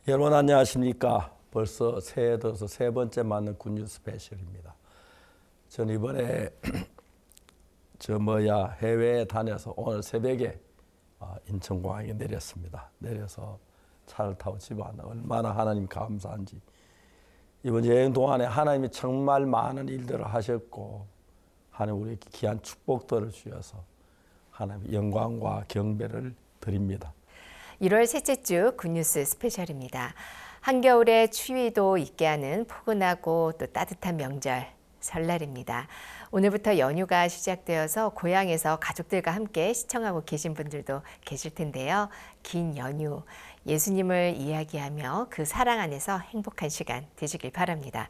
여러분 안녕하십니까. 벌써 새해 들어서 세 번째 맞는 굿뉴스 스페셜입니다. 저는 이번에 해외에 다녀서 오늘 새벽에 인천공항에 내렸습니다. 내려서 차를 타고 집에 왔나 얼마나 하나님 감사한지. 이번 여행 동안에 하나님이 정말 많은 일들을 하셨고 하나님 우리에게 귀한 축복들을 주셔서 하나님 영광과 경배를 드립니다. 1월 셋째 주 굿뉴스 스페셜입니다. 한겨울에 추위도 있게 하는 포근하고 또 따뜻한 명절 설날입니다. 오늘부터 연휴가 시작되어서 고향에서 가족들과 함께 시청하고 계신 분들도 계실 텐데요. 긴 연휴, 예수님을 이야기하며 그 사랑 안에서 행복한 시간 되시길 바랍니다.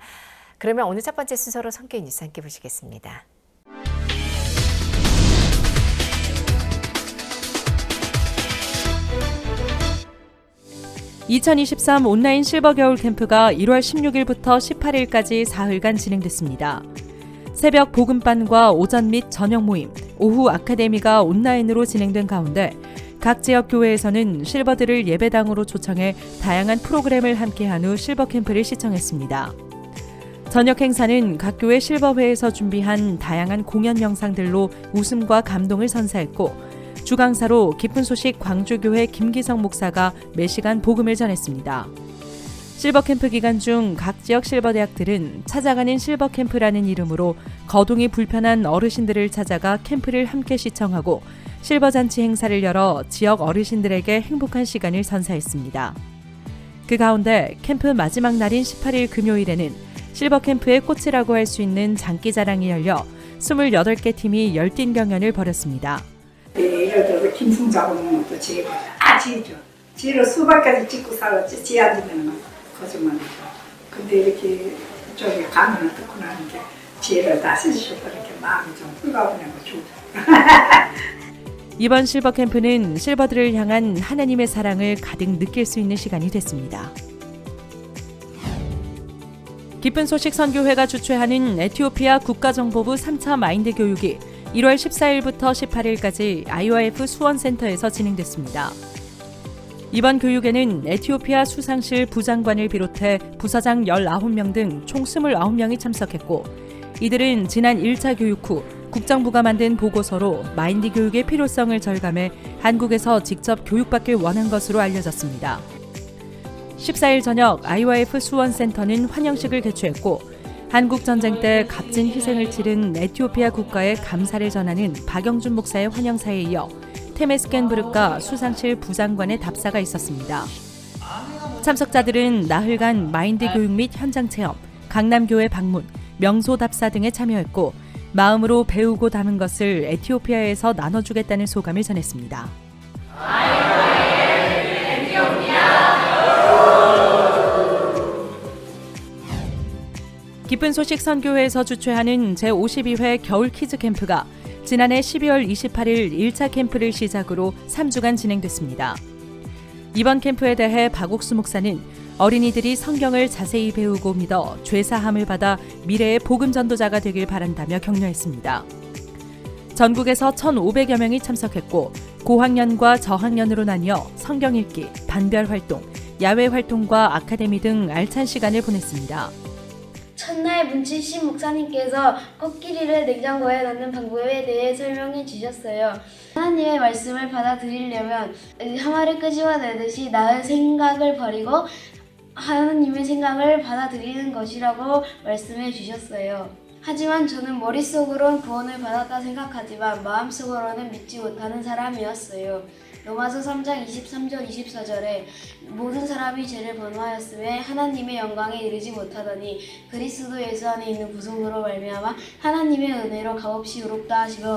그러면 오늘 첫 번째 순서로 성경 뉴스 함께 보시겠습니다. 2023 온라인 실버 겨울 캠프가 1월 16일부터 18일까지 사흘간 진행됐습니다. 새벽 복음반과 오전 및 저녁 모임, 오후 아카데미가 온라인으로 진행된 가운데 각 지역 교회에서는 실버들을 예배당으로 초청해 다양한 프로그램을 함께한 후 실버 캠프를 시청했습니다. 저녁 행사는 각 교회 실버회에서 준비한 다양한 공연 영상들로 웃음과 감동을 선사했고 주강사로 기쁜 소식 광주교회 김기성 목사가 매시간 복음을 전했습니다. 실버 캠프 기간 중 각 지역 실버 대학들은 찾아가는 실버 캠프라는 이름으로 거동이 불편한 어르신들을 찾아가 캠프를 함께 시청하고 실버 잔치 행사를 열어 지역 어르신들에게 행복한 시간을 선사했습니다. 그 가운데 캠프 마지막 날인 18일 금요일에는 실버 캠프의 꽃이라고 할 수 있는 장기자랑이 열려 28개 팀이 열띤 경연을 벌였습니다. 예를 들어서 김승자고 먹는 것도 지혜보다 지혜죠. 지혜로 수박까지 찍고 살았지 지혜한테는 거짓말이죠. 근데 이렇게 저기 가면을 듣고 나는데 지혜를 다스리셔서 이렇게 마음이 좀 훌가분하고 좋죠. 이번 실버 캠프는 실버들을 향한 하나님의 사랑을 가득 느낄 수 있는 시간이 됐습니다. 기쁜 소식 선교회가 주최하는 에티오피아 국가정보부 3차 마인드 교육이 1월 14일부터 18일까지 IYF 수원센터에서 진행됐습니다. 이번 교육에는 에티오피아 수상실 부장관을 비롯해 부사장 19명 등 총 29명이 참석했고 이들은 지난 1차 교육 후 국정부가 만든 보고서로 마인드 교육의 필요성을 절감해 한국에서 직접 교육받길 원한 것으로 알려졌습니다. 14일 저녁 IYF 수원센터는 환영식을 개최했고 한국전쟁 때 값진 희생을 치른 에티오피아 국가에 감사를 전하는 박영준 목사의 환영사에 이어 테메스켄부르카 수상실 부장관의 답사가 있었습니다. 참석자들은 나흘간 마인드 교육 및 현장 체험, 강남교회 방문, 명소 답사 등에 참여했고 마음으로 배우고 담은 것을 에티오피아에서 나눠주겠다는 소감을 전했습니다. 기쁜 소식 선교회에서 주최하는 제52회 겨울 키즈 캠프가 지난해 12월 28일 1차 캠프를 시작으로 3주간 진행됐습니다. 이번 캠프에 대해 박옥수 목사는 어린이들이 성경을 자세히 배우고 믿어 죄사함을 받아 미래의 복음 전도자가 되길 바란다며 격려했습니다. 전국에서 1,500여 명이 참석했고 고학년과 저학년으로 나뉘어 성경 읽기, 반별 활동, 야외 활동과 아카데미 등 알찬 시간을 보냈습니다. 첫날 문칠신 목사님께서 코끼리를 냉장고에 넣는 방법에 대해 설명해 주셨어요. 하나님의 말씀을 받아들이려면 항아리 끄집어내듯이 나의 생각을 버리고 하나님의 생각을 받아들이는 것이라고 말씀해 주셨어요. 하지만 저는 머릿속으론 구원을 받았다 생각하지만 마음속으로는 믿지 못하는 사람이었어요. 로마서 3장 23절 24절에 모든 사람이 죄를 범하였음에 하나님의 영광에 이르지 못하더니 그리스도 예수 안에 있는 부흥으로 말미암아 하나님의 은혜로 값없이 의롭다 하심을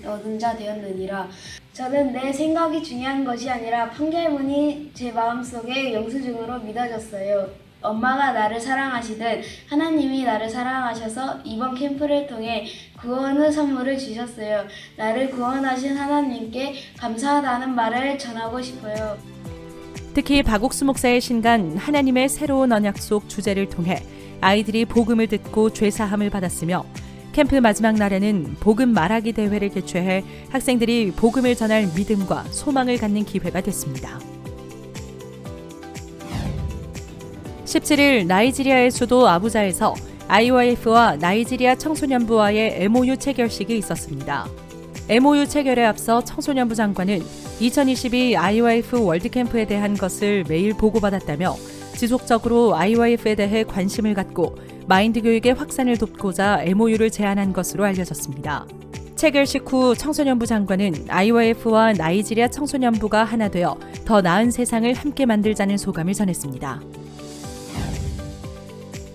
얻은 자 되었느니라. 저는 내 생각이 중요한 것이 아니라 판결문이 제 마음속에 영수증으로 믿어졌어요. 엄마가 나를 사랑하시듯 하나님이 나를 사랑하셔서 이번 캠프를 통해 구원의 선물을 주셨어요. 나를 구원하신 하나님께 감사하다는 말을 전하고 싶어요. 특히 박옥수 목사의 신간 하나님의 새로운 언약 속 주제를 통해 아이들이 복음을 듣고 죄사함을 받았으며 캠프 마지막 날에는 복음 말하기 대회를 개최해 학생들이 복음을 전할 믿음과 소망을 갖는 기회가 됐습니다. 17일 나이지리아의 수도 아부자에서 IYF와 나이지리아 청소년부와의 MOU 체결식이 있었습니다. MOU 체결에 앞서 청소년부 장관은 2022 IYF 월드캠프에 대한 것을 매일 보고받았다며 지속적으로 IYF에 대해 관심을 갖고 마인드 교육의 확산을 돕고자 MOU를 제안한 것으로 알려졌습니다. 체결식 후 청소년부 장관은 IYF와 나이지리아 청소년부가 하나 되어 더 나은 세상을 함께 만들자는 소감을 전했습니다.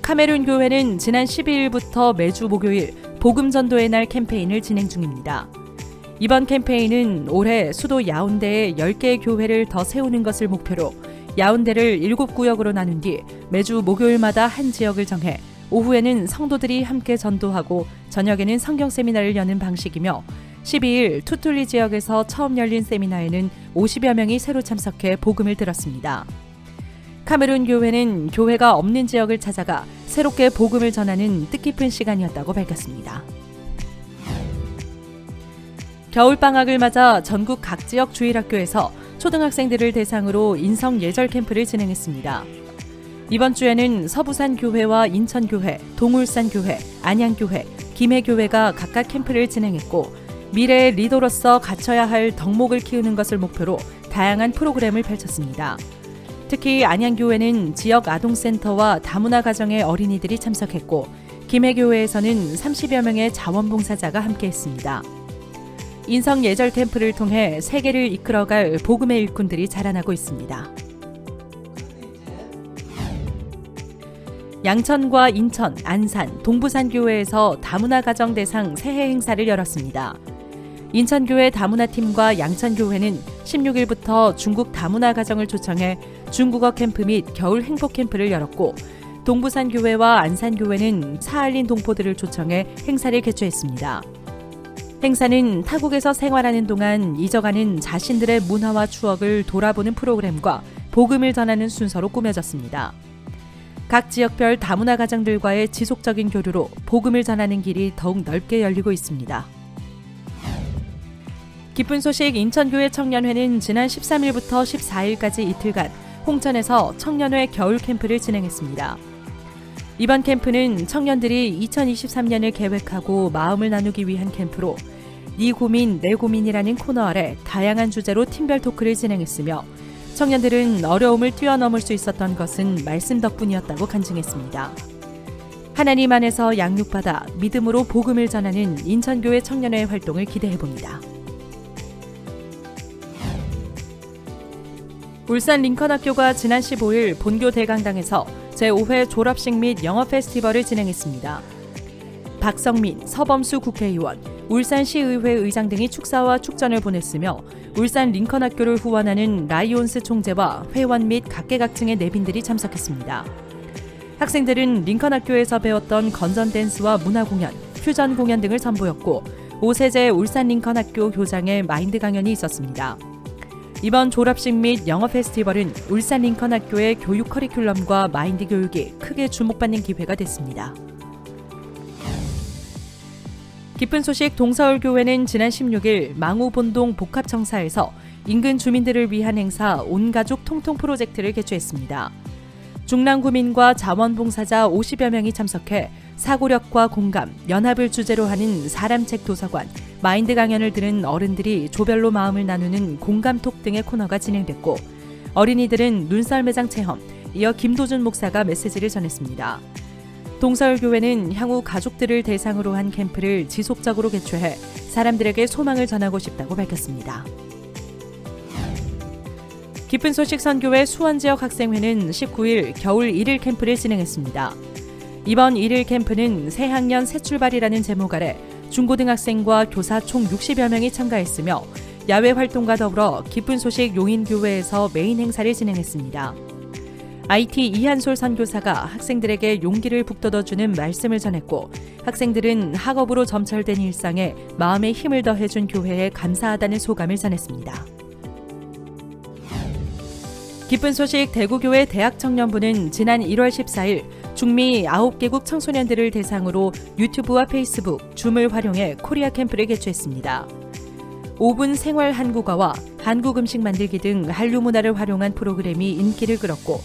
카메룬 교회는 지난 12일부터 매주 목요일 복음 전도의 날 캠페인을 진행 중입니다. 이번 캠페인은 올해 수도 야운데에 10개의 교회를 더 세우는 것을 목표로 야운데를 7구역으로 나눈 뒤 매주 목요일마다 한 지역을 정해 오후에는 성도들이 함께 전도하고 저녁에는 성경 세미나를 여는 방식이며 12일 투툴리 지역에서 처음 열린 세미나에는 50여 명이 새로 참석해 복음을 들었습니다. 카메룬 교회는 교회가 없는 지역을 찾아가 새롭게 복음을 전하는 뜻깊은 시간이었다고 밝혔습니다. 겨울방학을 맞아 전국 각 지역 주일학교에서 초등학생들을 대상으로 인성 예절 캠프를 진행했습니다. 이번 주에는 서부산교회와 인천교회, 동울산교회, 안양교회, 김해교회가 각각 캠프를 진행했고 미래의 리더로서 갖춰야 할 덕목을 키우는 것을 목표로 다양한 프로그램을 펼쳤습니다. 특히 안양교회는 지역 아동센터와 다문화 가정의 어린이들이 참석했고 김해교회에서는 30여 명의 자원봉사자가 함께했습니다. 인성 예절 캠프를 통해 세계를 이끌어갈 복음의 일꾼들이 자라나고 있습니다. 양천과 인천, 안산, 동부산교회에서 다문화 가정 대상 새해 행사를 열었습니다. 인천교회 다문화팀과 양천교회는 16일부터 중국 다문화 가정을 초청해 중국어 캠프 및 겨울 행복 캠프를 열었고 동부산교회와 안산교회는 사할린 동포들을 초청해 행사를 개최했습니다. 행사는 타국에서 생활하는 동안 잊어가는 자신들의 문화와 추억을 돌아보는 프로그램과 복음을 전하는 순서로 꾸며졌습니다. 각 지역별 다문화 가정들과의 지속적인 교류로 복음을 전하는 길이 더욱 넓게 열리고 있습니다. 기쁜 소식 인천교회 청년회는 지난 13일부터 14일까지 이틀간 홍천에서 청년회 겨울 캠프를 진행했습니다. 이번 캠프는 청년들이 2023년을 계획하고 마음을 나누기 위한 캠프로 네 고민, 내 고민이라는 코너 아래 다양한 주제로 팀별 토크를 진행했으며 청년들은 어려움을 뛰어넘을 수 있었던 것은 말씀 덕분이었다고 간증했습니다. 하나님 안에서 양육받아 믿음으로 복음을 전하는 인천교회 청년회 활동을 기대해봅니다. 울산 링컨학교가 지난 15일 본교 대강당에서 제5회 졸업식 및 영어 페스티벌을 진행했습니다. 박성민, 서범수 국회의원, 울산시의회 의장 등이 축사와 축전을 보냈으며 울산 링컨학교를 후원하는 라이온스 총재와 회원 및 각계각층의 내빈들이 참석했습니다. 학생들은 링컨학교에서 배웠던 건전 댄스와 문화공연, 퓨전 공연 등을 선보였고 오세재 울산 링컨학교 교장의 마인드 강연이 있었습니다. 이번 졸업식 및 영어 페스티벌은 울산 링컨학교의 교육 커리큘럼과 마인드 교육이 크게 주목받는 기회가 됐습니다. 기쁜 소식 동서울교회는 지난 16일 망우본동 복합청사에서 인근 주민들을 위한 행사 온가족 통통 프로젝트를 개최했습니다. 중랑구민과 자원봉사자 50여 명이 참석해 사고력과 공감, 연합을 주제로 하는 사람책 도서관, 마인드 강연을 들은 어른들이 조별로 마음을 나누는 공감톡 등의 코너가 진행됐고 어린이들은 눈썰 매장 체험, 이어 김도준 목사가 메시지를 전했습니다. 동서울교회는 향후 가족들을 대상으로 한 캠프를 지속적으로 개최해 사람들에게 소망을 전하고 싶다고 밝혔습니다. 기쁜 소식 선교회 수원지역 학생회는 19일 겨울 1일 캠프를 진행했습니다. 이번 1일 캠프는 새학년 새 출발이라는 제목 아래 중고등학생과 교사 총 60여 명이 참가했으며 야외 활동과 더불어 기쁜 소식 용인교회에서 메인 행사를 진행했습니다. IT 이한솔 선교사가 학생들에게 용기를 북돋워주는 말씀을 전했고 학생들은 학업으로 점철된 일상에 마음의 힘을 더해준 교회에 감사하다는 소감을 전했습니다. 기쁜 소식 대구교회 대학청년부는 지난 1월 14일 중미 9개국 청소년들을 대상으로 유튜브와 페이스북, 줌을 활용해 코리아 캠프를 개최했습니다. 5분 생활 한국어와 한국 음식 만들기 등 한류 문화를 활용한 프로그램이 인기를 끌었고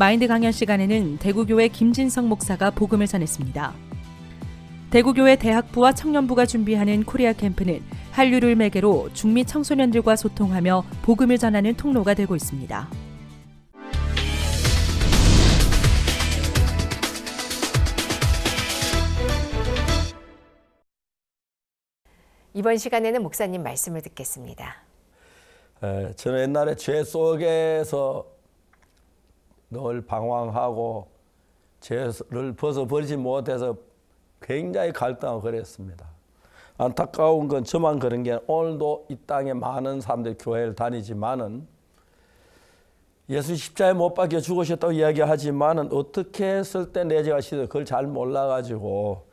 마인드 강연 시간에는 대구교회 김진성 목사가 복음을 전했습니다. 대구교회 대학부와 청년부가 준비하는 코리아 캠프는 한류를 매개로 중미 청소년들과 소통하며 복음을 전하는 통로가 되고 있습니다. 이번 시간에는 목사님 말씀을 듣겠습니다. 저는 옛날에 죄 속에서 늘 방황하고 죄를 벗어버리지 못해서 굉장히 갈등하고 그랬습니다. 안타까운 건 저만 그런 게 오늘도 이 땅에 많은 사람들이 교회를 다니지만은 예수 십자가에 못 박혀 죽으셨다고 이야기하지만은 어떻게 했을 때 내 죄가 씻어 그걸 잘 몰라가지고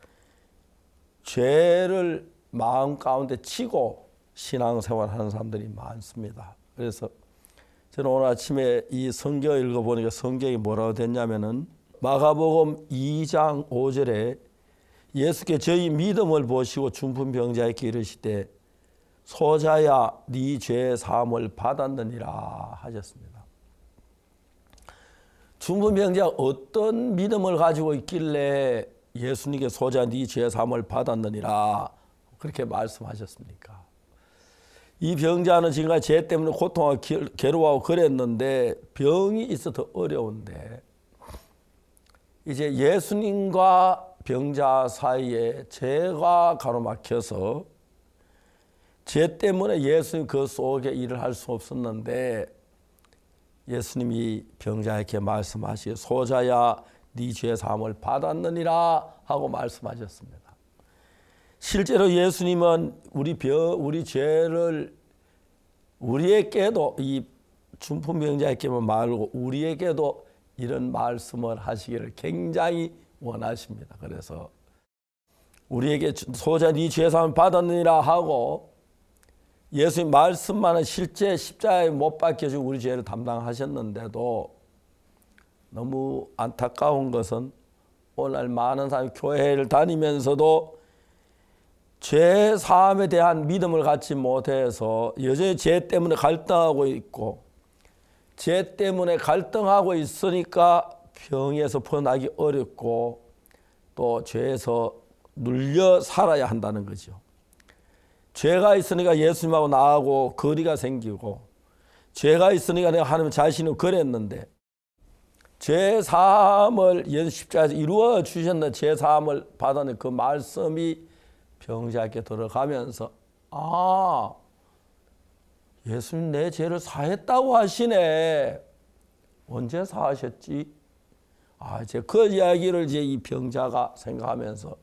죄를 마음 가운데 치고 신앙생활하는 사람들이 많습니다. 그래서 저는 오늘 아침에 이 성경 읽어보니까 성경이 뭐라고 됐냐면은 마가복음 2장 5절에 예수께 저희 믿음을 보시고 중풍병자에게 이르시되 소자야 네 죄 사함을 받았느니라 하셨습니다. 중풍병자가 어떤 믿음을 가지고 있길래 예수님께 소자 네 죄 사함을 받았느니라 그렇게 말씀하셨습니까? 이 병자는 지금까지 죄 때문에 고통하고 괴로워하고 그랬는데 병이 있어 더 어려운데 이제 예수님과 병자 사이에 죄가 가로막혀서 죄 때문에 예수님 그 속에 일을 할 수 없었는데 예수님이 병자에게 말씀하시고 소자야 네 죄 사함을 받았느니라 하고 말씀하셨습니다. 실제로 예수님은 우리 죄를 우리에게도 이 중풍병자에게만 말고 우리에게도 이런 말씀을 하시기를 굉장히 원하십니다. 그래서 우리에게 소자 네 죄 사함을 받았느니라 하고 예수님 말씀만은 실제 십자가에 못 박혀주고 우리 죄를 담당하셨는데도 너무 안타까운 것은 오늘 많은 사람이 교회를 다니면서도 죄 사함에 대한 믿음을 갖지 못해서 여전히 죄 때문에 갈등하고 있고 죄 때문에 갈등하고 있으니까 병에서 벗어나기 어렵고 또 죄에서 눌려 살아야 한다는 거죠. 죄가 있으니까 예수님하고 나하고 거리가 생기고 죄가 있으니까 내가 하나님 자신을 그랬는데 죄 사함을 예수 십자가에서 이루어 주셨는 죄 사함을 받아낸 그 말씀이 병자에게 들어가면서 아 예수님 내 죄를 사했다고 하시네. 언제 사하셨지? 이제 그 이야기를 이제 이 병자가 생각하면서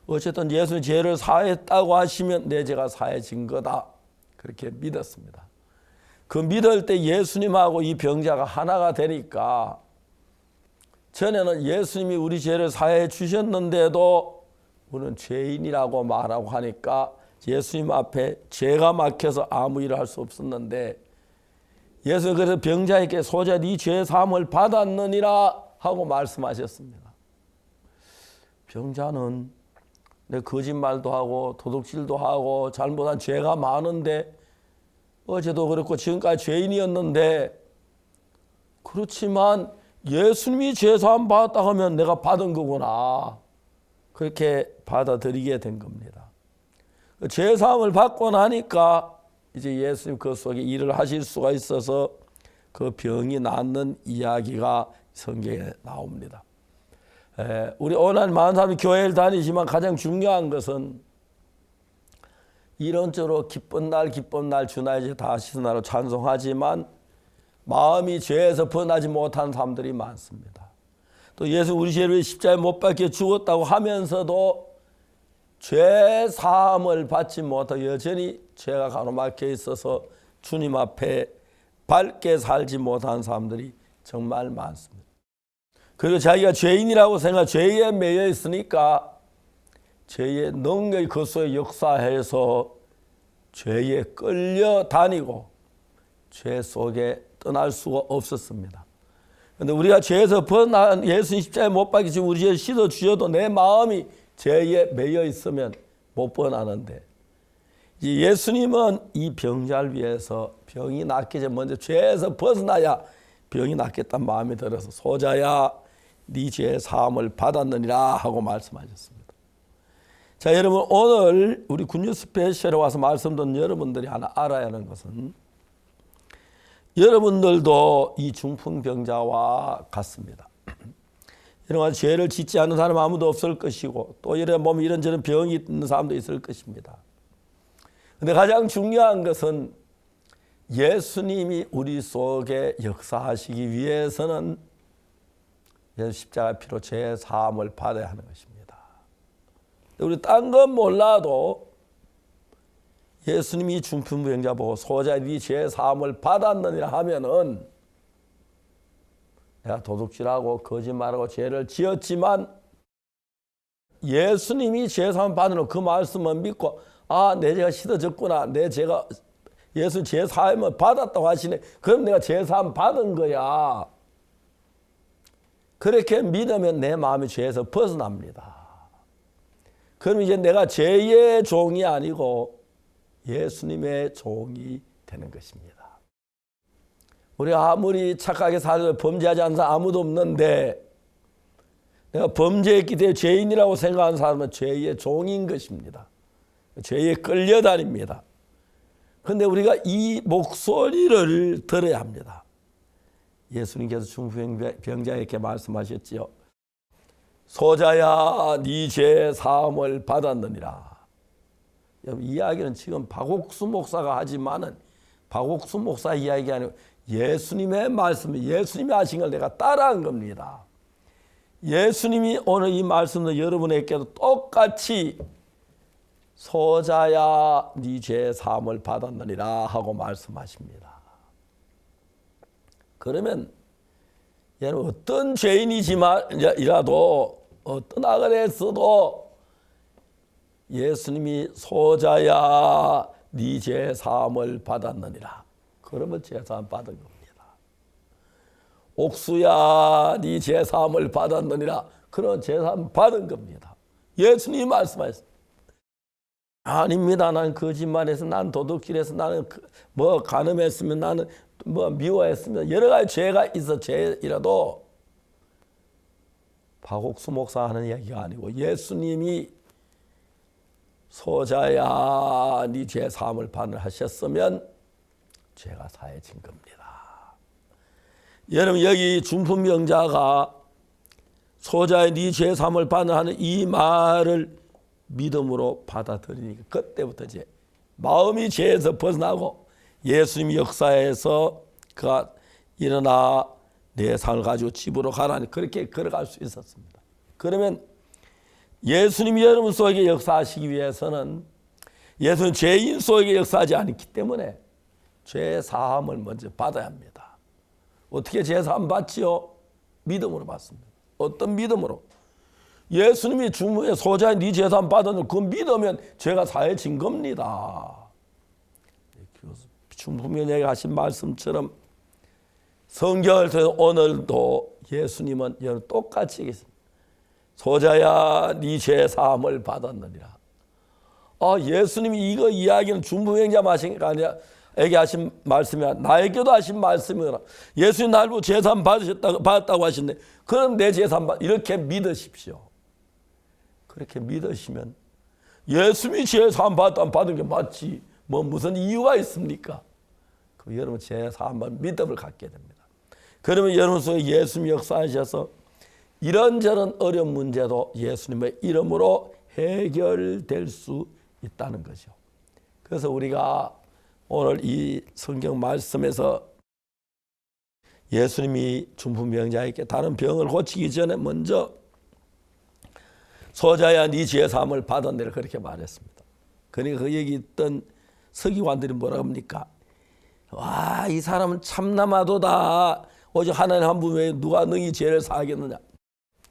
어쨌든 예수님 죄를 사했다고 하시면 내 죄가 사해진 거다. 그렇게 믿었습니다. 그 믿을 때 예수님하고 이 병자가 하나가 되니까 전에는 예수님이 우리 죄를 사해 주셨는데도 우리는 죄인이라고 말하고 하니까 예수님 앞에 죄가 막혀서 아무 일을 할 수 없었는데 예수님 그래서 병자에게 소자 네 죄 사함을 받았느니라 하고 말씀하셨습니다. 병자는 내 거짓말도 하고 도둑질도 하고 잘못한 죄가 많은데 어제도 그렇고 지금까지 죄인이었는데 그렇지만 예수님이 죄 사함 받았다 하면 내가 받은 거구나. 그렇게 받아들이게 된 겁니다. 죄 사함을 받고 나니까 이제 예수님 그 속에 일을 하실 수가 있어서 그 병이 낫는 이야기가 성경에 나옵니다. 우리 오늘 많은 사람이 교회를 다니지만 가장 중요한 것은 이런저런 기쁜 날 주나의 다 하시는 날로 찬송하지만 마음이 죄에서 벗어나지 못한 사람들이 많습니다. 또 예수 우리 죄를 십자가에 못 박혀 죽었다고 하면서도 죄 사함을 받지 못하고 여전히 죄가 가로막혀 있어서 주님 앞에 밝게 살지 못한 사람들이 정말 많습니다. 그리고 자기가 죄인이라고 생각, 죄에 매여 있으니까 죄의 능력이 그 속에 역사해서 죄에 끌려다니고 죄 속에 떠날 수가 없었습니다. 그런데 우리가 죄에서 벗어나 예수님 십자가에 못 박히시고 우리 죄를 씻어 주셔도 내 마음이 죄에 매여 있으면 못 벗어나는데 예수님은 이 병자를 위해서 병이 낫기 전에 먼저 죄에서 벗어나야 병이 낫겠다는 마음이 들어서 소자야 네 죄 사함을 받았느니라 하고 말씀하셨습니다. 자, 여러분 오늘 우리 군유 스페셜에 와서 말씀 듣는 여러분들이 하나 알아야 하는 것은 여러분들도 이 중풍병자와 같습니다. 이런 죄를 짓지 않는 사람 아무도 없을 것이고 또 이런 몸에 이런저런 병이 있는 사람도 있을 것입니다. 그런데 가장 중요한 것은 예수님이 우리 속에 역사하시기 위해서는 십자가 피로 죄 사함을 받아야 하는 것입니다. 우리 딴 건 몰라도 예수님이 중풍병자 보고 소자야 네 죄 사함을 받았느니라 하면은 내가 도둑질하고 거짓말하고 죄를 지었지만 예수님이 죄 사함 받는 그 말씀을 믿고 아, 내 죄가 씻어졌구나. 내 죄가 예수 죄 사함을 받았다고 하시네. 그럼 내가 죄 사함 받은 거야. 그렇게 믿으면 내 마음이 죄에서 벗어납니다. 그럼 이제 내가 죄의 종이 아니고 예수님의 종이 되는 것입니다. 우리가 아무리 착하게 살아도 범죄하지 않는 사람 아무도 없는데 내가 범죄했기 때문에 죄인이라고 생각하는 사람은 죄의 종인 것입니다. 죄에 끌려다닙니다. 그런데 우리가 이 목소리를 들어야 합니다. 예수님께서 중풍병자에게 말씀하셨지요. 소자야 네 죄 사함을 받았느니라. 여러분, 이야기는 지금 박옥수 목사가 하지만은 박옥수 목사 이야기가 아니고 예수님의 말씀, 예수님이 하신 걸 내가 따라한 겁니다. 예수님이 오늘 이 말씀도 여러분에게도 똑같이 소자야 네 죄 사함을 받았느니라 하고 말씀하십니다. 그러면 여러분 어떤 죄인이지만이라도 어떤 악을 했어도 예수님이 소자야 네 죄 사함을 받았느니라. 그러면 죄 사함 받은 겁니다. 옥수야 네 죄 사함을 받았느니라. 그런 죄 사함 받은 겁니다. 예수님이 말씀하셨습니다. 아닙니다. 나는 거짓말해서 나는 도둑질해서 나는 뭐 간음했으면 나는 뭐 미워했으면 여러 가지 죄가 있어 죄이라도 박옥수 목사 하는 이야기가 아니고 예수님이 소자야 네 죄 사함을 받으셨으면 죄가 사해진 겁니다. 여러분 여기 중풍병자가 소자야 네 죄 사함을 받으라는 이 말을 믿음으로 받아들이니까 그때부터 이제 마음이 죄에서 벗어나고 예수님 역사에서 그가 일어나 내 상을 가지고 집으로 가라니 그렇게 걸어갈 수 있었습니다. 그러면 예수님이 여러분 속에 역사하시기 위해서는 예수는 죄인 속에 역사하지 않기 때문에 죄 사함을 먼저 받아야 합니다. 어떻게 죄 사함 받지요? 믿음으로 받습니다. 어떤 믿음으로? 예수님이 중풍의 소자의 네 죄 사함 받았는데 그 믿으면 죄가 사해진 겁니다. 중풍병자에게 하신 말씀처럼 성경을 통해서 오늘도 예수님은 여러분 똑같이 얘기했습니다. 소자야 네 죄 사함을 받았느니라. 예수님이 이거 이야기는 중풍병자 마신가 아니라 에게 하신 말씀이야. 나에게도 하신 말씀이라. 예수님 날 보고 죄 사함 받았다고 하셨네. 그럼 내 죄 사함 이렇게 믿으십시오. 그렇게 믿으시면 예수님이 죄 사함 받은 게 맞지. 뭐 무슨 이유가 있습니까? 여러분 죄 사함을 믿음을 갖게 됩니다. 그러면 여러분 속에 예수님 역사하셔서 이런저런 어려운 문제도 예수님의 이름으로 해결될 수 있다는 거죠. 그래서 우리가 오늘 이 성경 말씀에서 예수님이 중풍병자에게 다른 병을 고치기 전에 먼저 소자야 네 죄 사함을 받았느라 그렇게 말했습니다. 그러니까 그 얘기 있던 서기관들이 뭐라 합니까? 와, 이 사람은 참나마도다. 오직 하나님 한 분 외에 누가 너희 죄를 사하겠느냐.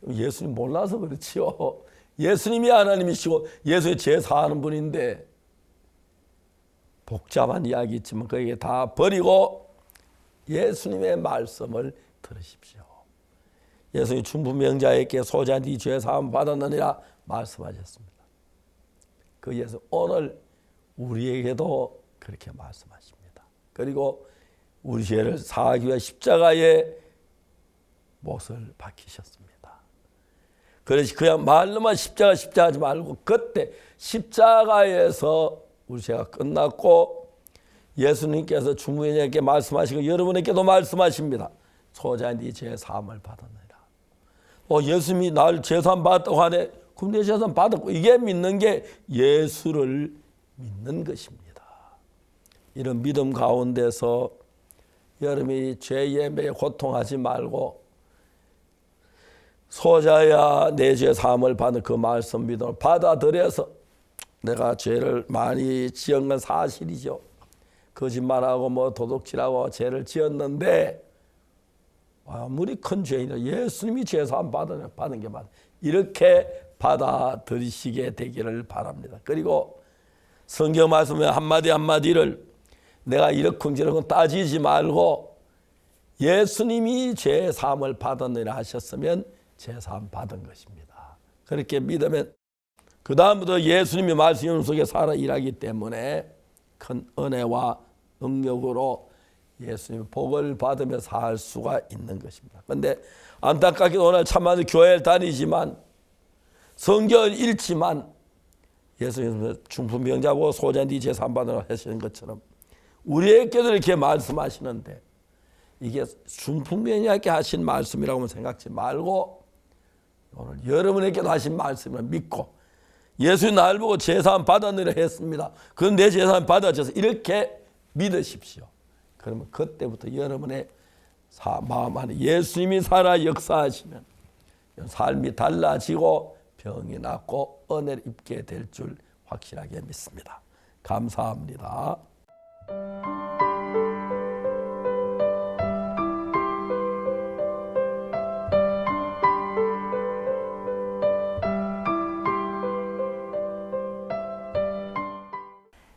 예수님 몰라서 그렇지요. 예수님이 하나님이시고 예수의 죄 사하는 분인데 복잡한 이야기 있지만 그에게 다 버리고 예수님의 말씀을 들으십시오. 예수님 중풍병자에게 소자 네 죄 사함 받았느니라 말씀하셨습니다. 그 예수 오늘 우리에게도 그렇게 말씀하십니다. 그리고 우리 죄를 사하기 위해 십자가에 못을 박히셨습니다. 그래서 그냥 말로만 십자가 하지 말고 그때 십자가에서 우리 죄가 끝났고 예수님께서 중부인에게 말씀하시고 여러분에게도 말씀하십니다. 소자 네 죄 사함을 받았느니라. 예수님이 날 죄사함 받았다고 하네. 그럼 내 죄사함 받았고, 이게 믿는 게 예수를 믿는 것입니다. 이런 믿음 가운데서 여러분이 죄에 매여 고통하지 말고 소자야 내 죄 사함을 받는 그 말씀 믿음을 받아들여서 내가 죄를 많이 지은 건 사실이죠. 거짓말하고 도둑질하고 죄를 지었는데 아무리 큰 죄이나 예수님이 죄 사함 받은 게 맞아요. 이렇게 받아들이시게 되기를 바랍니다. 그리고 성경 말씀의 한마디 한마디를 내가 이렇게 저렇게 따지지 말고 예수님이 죄 사함을 받았느라 하셨으면 죄 사함 받은 것입니다. 그렇게 믿으면 그 다음부터 예수님이 말씀 속에 살아 일하기 때문에 큰 은혜와 능력으로 예수님 복을 받으며 살 수가 있는 것입니다. 그런데 안타깝게도 오늘 참 많은 교회를 다니지만 성경을 읽지만 예수님 중풍병자고 소자 네 죄 사함 받으라 하시는 것처럼 우리에게도 이렇게 말씀하시는데 이게 중풍병자에게 하신 말씀이라고 생각지 말고 오늘 여러분에게도 하신 말씀을 믿고 예수님 나를 보고 죄 사함 받았느라 했습니다. 그건 내 죄 사함 받아져서 이렇게 믿으십시오. 그러면 그때부터 여러분의 마음 안에 예수님이 살아 역사하시면 삶이 달라지고 병이 낫고 은혜를 입게 될 줄 확실하게 믿습니다. 감사합니다.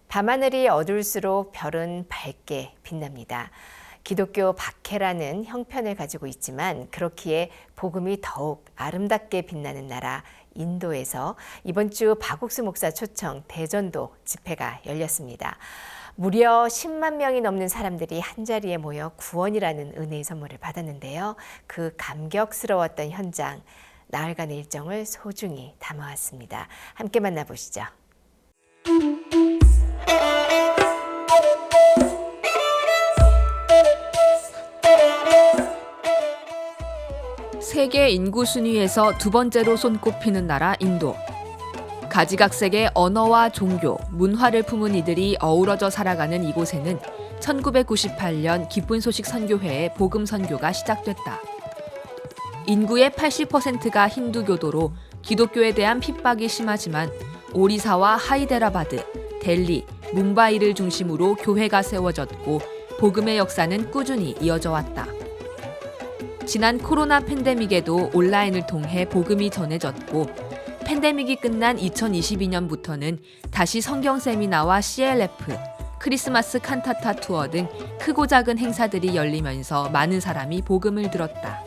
밤하늘이 어두울수록 별은 밝게 빛납니다. 기독교 박해라는 형편을 가지고 있지만 그렇기에 복음이 더욱 아름답게 빛나는 나라 인도에서 이번 주 박옥수 목사 초청 대전도 집회가 열렸습니다. 무려 10만 명이 넘는 사람들이 한자리에 모여 구원이라는 은혜의 선물을 받았는데요. 그 감격스러웠던 현장, 나흘간의 일정을 소중히 담아왔습니다. 함께 만나보시죠. 세계 인구 순위에서 두 번째로 손꼽히는 나라 인도. 가지각색의 언어와 종교, 문화를 품은 이들이 어우러져 살아가는 이곳에는 1998년 기쁜 소식 선교회의 복음 선교가 시작됐다. 인구의 80%가 힌두교도로 기독교에 대한 핍박이 심하지만 오리사와 하이데라바드, 델리, 뭄바이를 중심으로 교회가 세워졌고 복음의 역사는 꾸준히 이어져 왔다. 지난 코로나 팬데믹에도 온라인을 통해 복음이 전해졌고 팬데믹이 끝난 2022년부터는 다시 성경 세미나와 CLF, 크리스마스 칸타타 투어 등 크고 작은 행사들이 열리면서 많은 사람이 복음을 들었다.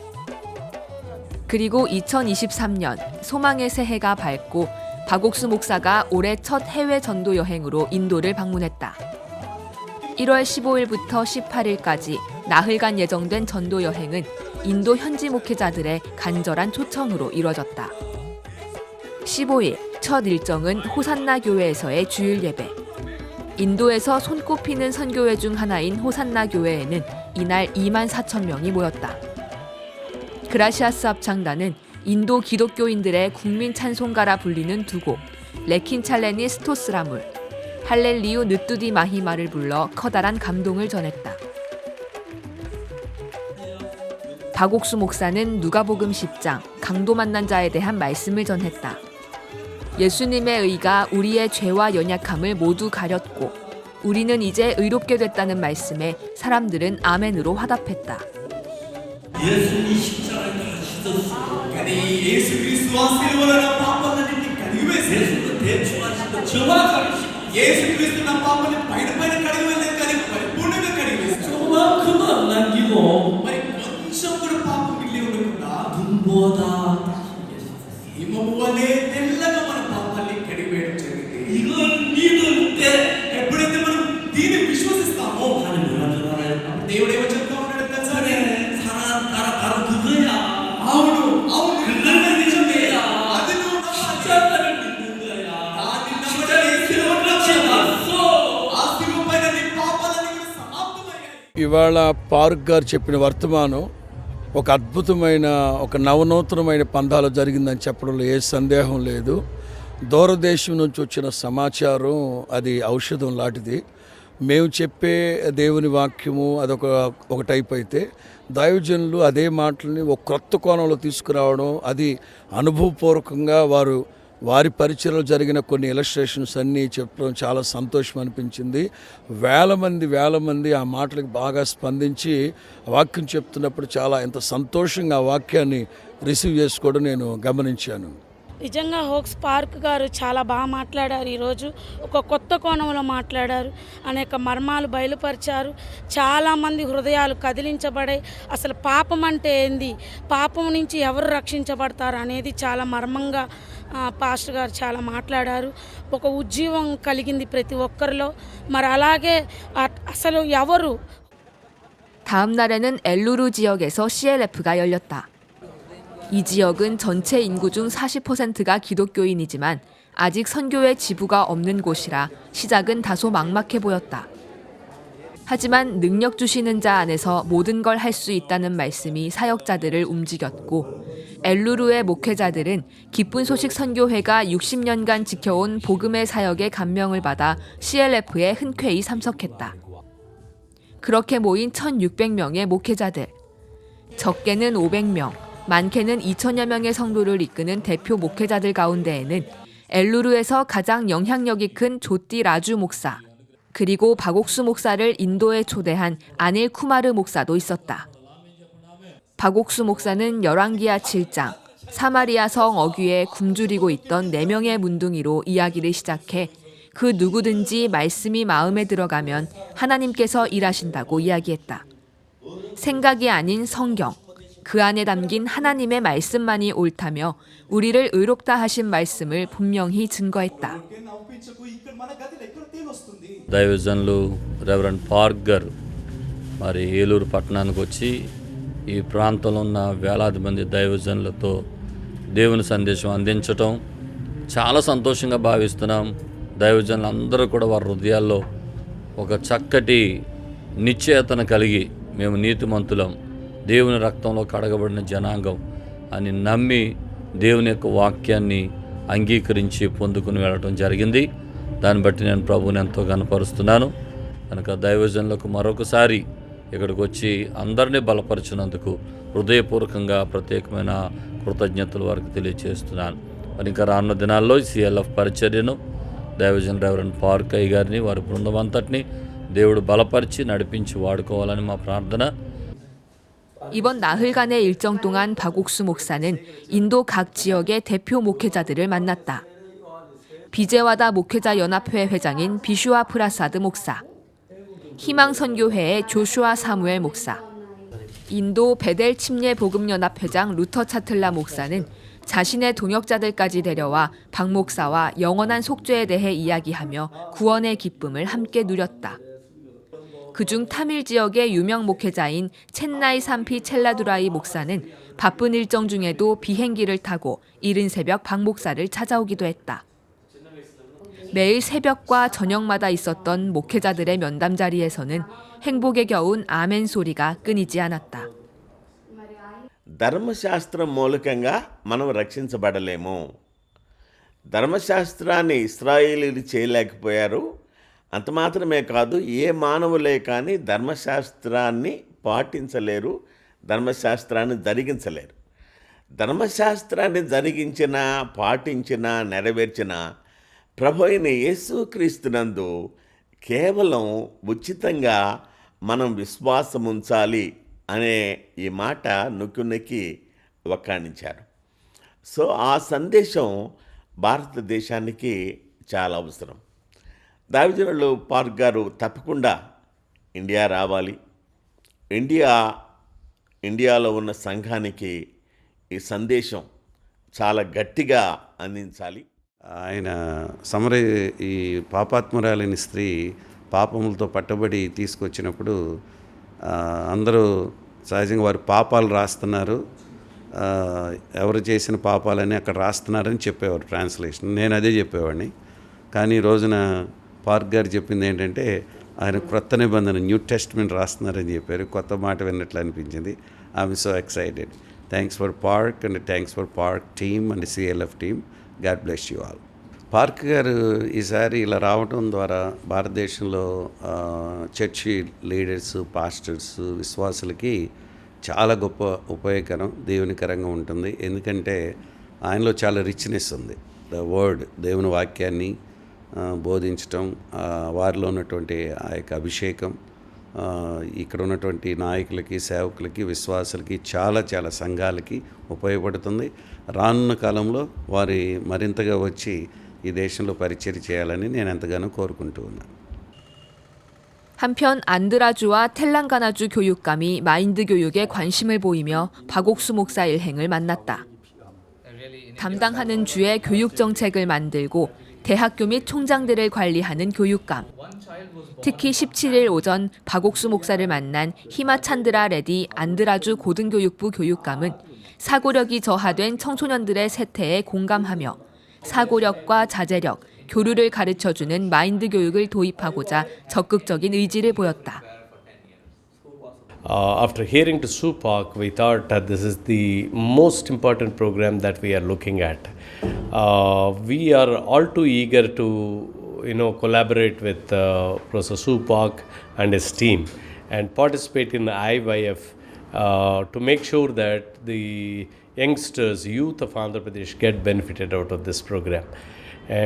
그리고 2023년 소망의 새해가 밝고 박옥수 목사가 올해 첫 해외 전도 여행으로 인도를 방문했다. 1월 15일부터 18일까지 나흘간 예정된 전도 여행은 인도 현지 목회자들의 간절한 초청으로 이뤄졌다. 15일 첫 일정은 호산나 교회에서의 주일 예배. 인도에서 손꼽히는 선교회 중 하나인 호산나 교회에는 이날 2만 4천 명이 모였다. 그라시아스 합창단은 인도 기독교인들의 국민 찬송가라 불리는 두 곡, 레킨 찰레니 스토스라물, 할렐리우 느뚜디 마히마를 불러 커다란 감동을 전했다. 박옥수 목사는 누가복음 10장 강도 만난 자에 대한 말씀을 전했다. 예수님의 의가 우리의 죄와 연약함을 모두 가렸고 우리는 이제 의롭게 됐다는 말씀에 사람들은 아멘으로 화답했다. 예수님이 십자가에 달리셨어. 예수 그리스도와 세월하나 పాపాలన్నిటిని కడిగివేసి 예수는 대충 하시고 정확하게 예수 그리스도나 పాపాలను పైన కడిగివేయలేదు కానీ పరిపూర్ణంగా కడిగివేశారు. 조금만 남기고 మరి కొంచెం కూడా పాపం మిగిలి ఉండకుండా 눈보다 హిమమువలే తెల్లగా మన పాపాన్ని కడిగివేయడం జరిగింది. 이걸 믿을 때 ఎప్పుడైతే మనం దీన్ని విశ్వసిస్తామో 하나님 దేవుడు ఇవాళ పార్క్ గారు చెప్పిన వర్తమానం ఒక అద్భుతమైన, ఒక నవనూతనమైన పందాలు జరిగిందని చెప్పడంలో ఏ సందేహం లేదు. దూరదేశం నుంచి వచ్చిన సమాచారం అది ఔషధం లాంటిది. మేము చెప్పే దేవుని వాక్యము ఒక టైప్ అయితే, దైవజనులు అదే మాటల్ని ఒక క్రొత్త కోణంలో తీసుకురావడం, అది అనుభవపూర్వకంగా వారి పరిచయలో జరిగిన కొన్ని ఇలస్ట్రేషన్స్ అన్నీ చెప్పడం చాలా సంతోషం అనిపించింది. వేల మంది ఆ మాటలకు బాగా స్పందించి వాక్యం చెప్తున్నప్పుడు చాలా ఎంత సంతోషంగా ఆ వాక్యాన్ని రిసీవ్ చేసుకోవడం నేను గమనించాను. నిజంగా హోక్స్ పార్క్ గారు చాలా బాగా మాట్లాడారు. ఈరోజు ఒక కొత్త కోణంలో మాట్లాడారు, అనేక మర్మాలు బయలుపరిచారు. చాలామంది హృదయాలు కదిలించబడాయి. అసలు పాపం అంటే ఏంది, పాపం నుంచి ఎవరు రక్షించబడతారు అనేది చాలా మర్మంగా పాస్టర్ గారు చాలా మాట్లాడారు. ఒక ఉజ్జీవం కలిగింది ప్రతి ఒక్కరిలో. మరి అలాగే అసలు ఎవరు. 다음 날에는 엘루루 지역에서 CLF가 열렸다. 이 지역은 전체 인구 중 40%가 기독교인이지만 아직 선교의 지부가 없는 곳이라 시작은 다소 막막해 보였다. 하지만 능력 주시는 자 안에서 모든 걸 할 수 있다는 말씀이 사역자들을 움직였고, 엘루루의 목회자들은 기쁜 소식 선교회가 60년간 지켜온 복음의 사역의 감명을 받아 CLF에 흔쾌히 참석했다. 그렇게 모인 1,600명의 목회자들. 적게는 500명, 많게는 2,000여 명의 성도를 이끄는 대표 목회자들 가운데에는 엘루루에서 가장 영향력이 큰 조띠 라주 목사, 그리고 박옥수 목사를 인도에 초대한 아닐 쿠마르 목사도 있었다. 박옥수 목사는 열왕기하 7장, 사마리아 성 어귀에 굶주리고 있던 4명의 문둥이로 이야기를 시작해 그 누구든지 말씀이 마음에 들어가면 하나님께서 일하신다고 이야기했다. 생각이 아닌 성경, 그 안에 담긴 하나님의 말씀만이 옳다며 우리를 의롭다 하신 말씀을 분명히 증거했다. దైవజనులు రెవరెండ్ పార్క్ గారు మరి ఏలూరు పట్టణానికి వచ్చి ఈ ప్రాంతంలో ఉన్న వేలాది మంది దైవజనులతో దేవుని సందేశం అందించటం చాలా సంతోషంగా భావిస్తున్నాం. దైవజనులు అందరూ కూడా వారి హృదయాల్లో ఒక చక్కటి నిశ్చయతను కలిగి మేము నీతిమంతులం, దేవుని రక్తంలో కడగబడిన జనాంగం అని నమ్మి దేవుని యొక్క వాక్యాన్ని అంగీకరించి పొందుకుని వెళ్ళటం జరిగింది. దాన్ని బట్టి నేను ప్రభువుని ఎంతో గణపరుస్తున్నాను. కనుక దైవజనులకు మరొకసారి ఇక్కడికి వచ్చి అందరినీ బలపరిచినందుకు హృదయపూర్వకంగా ప్రత్యేకమైన కృతజ్ఞతలు వారికి తెలియజేస్తున్నాను. మరి ఇంకా రానున్న దినాల్లో CLF పరిచర్యను దైవజన్ రెవరెండ్ పార్క్ అయ్య గారిని వారి బృందం అంతటిని దేవుడు బలపరిచి నడిపించి వాడుకోవాలని మా ప్రార్థన. 이번 나흘간의 일정 동안 박옥수 목사는 인도 각 지역의 대표 목회자들을 만났다. 비제와다 목회자 연합회 회장인 비슈아 프라사드 목사, 희망선교회의 조슈아 사무엘 목사, 인도 베델 침례 복음연합 회장 루터 차틀라 목사는 자신의 동역자들까지 데려와 박 목사와 영원한 속죄에 대해 이야기하며 구원의 기쁨을 함께 누렸다. 그중 타밀 지역의 유명 목회자인 첸나이 산피 첼라두라이 목사는 바쁜 일정 중에도 비행기를 타고 이른 새벽 박 목사를 찾아오기도 했다. 매일 새벽과 저녁마다 있었던 목회자들의 면담 자리에서는 행복에 겨운 아멘 소리가 끊이지 않았다. ధర్మశాస్త్రం మూలకంగా మనం రక్షించబడలేము. ధర్మశాస్త్రాన్ని ఇశ్రాయేలీయులు చేయలేకపోయారు. అంత మాత్రమే కాదు, ఏ మానవులే కానీ ధర్మశాస్త్రాన్ని పాటించలేరు, ధర్మశాస్త్రాన్ని జరిగించలేరు. ధర్మశాస్త్రాన్ని జరిగించిన, పాటించిన, నెరవేర్చిన ప్రభు అయిన యేసుక్రీస్తునందు కేవలం ఉచితంగా మనం విశ్వాసం ఉంచాలి అనే ఈ మాట నొక్కి వక్కాణించారు. సో ఆ సందేశం భారతదేశానికి చాలా అవసరం. దైవజనులు పార్క్ గారు తప్పకుండా ఇండియా రావాలి. ఇండియాలో ఉన్న సంఘానికి ఈ సందేశం చాలా గట్టిగా అందించాలి. ఆయన ఈ పాపాత్మురాలని స్త్రీ పాపములతో పట్టబడి తీసుకొచ్చినప్పుడు అందరూ సహజంగా వారి పాపాలు రాస్తున్నారు, ఎవరు చేసిన పాపాలని అక్కడ రాస్తున్నారని చెప్పేవారు ట్రాన్స్లేషన్. నేను అదే చెప్పేవాడిని. కానీ ఈ రోజున పార్క్ గారు చెప్పింది ఏంటంటే ఆయన క్రొత్త నిబంధన న్యూ టెస్ట్మెంట్ రాస్తున్నారని చెప్పారు. కొత్త మాట విన్నట్లు అనిపించింది. I'm so excited. Thanks for park and thanks for park team and CLF team. God bless you all. Park గారు ఈసారి ఇలా రావటం ద్వారా భారతదేశంలో చర్చి లీడర్స్, పాస్టర్స్, విశ్వాసులకి చాలా గొప్ప ఉపయోగకరం, దేవునికరంగా ఉంటుంది. ఎందుకంటే ఆయనలో చాలా రిచ్నెస్ ఉంది. ద వర్డ్, దేవుని వాక్యాన్ని బోధించటం, వారిలో ఉన్నటువంటి ఆ యొక్క అభిషేకం ఇక్కడ ఉన్నటువంటి నాయకులకి, సేవకులకి, విశ్వాసులకి, చాలా చాలా సంఘాలకి ఉపయోగపడుతుంది. రానున్న కాలంలో వారి మరింతగా వచ్చి 이 దేశంలో పరిచయం చేయాలని నేను ఎంతగానో కోరుకుంటూ ఉన్నాను. 한편 안드라주와 텔랑가나주 교육감이 마인드 교육에 관심을 보이며 박옥수 목사 일행을 만났다. 담당하는 주의 교육 정책을 만들고 대학교 및 총장들을 관리하는 교육감. 특히 17일 오전 박옥수 목사를 만난 히마찬드라 레디 안드라주 고등교육부 교육감은 사고력이 저하된 청소년들의 세태에 공감하며 사고력과 자제력, 교류를 가르쳐주는 마인드 교육을 도입하고자 적극적인 의지를 보였다. After hearing to Sue Park, we thought that this is the most important program that we are looking at. We are all too eager to, collaborate with Professor Sue Park and his team and participate in the IYF to make sure that the youngsters, youth of Andhra Pradesh get benefited out of this program.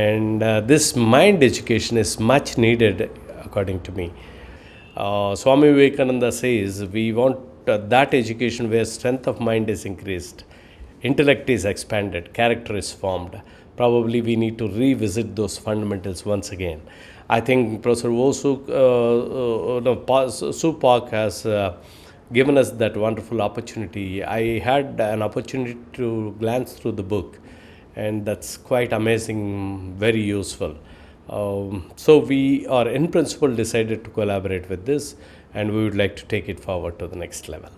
And this mind education is much needed, according to me. Swami Vivekananda says we want that education where strength of mind is increased, intellect is expanded, character is formed. Probably we need to revisit those fundamentals once again. I think Professor Sue Park has given us that wonderful opportunity. I had an opportunity to glance through the book, and that's quite amazing, very useful. So we are in principle decided to collaborate with this, and we would like to take it forward to the next level.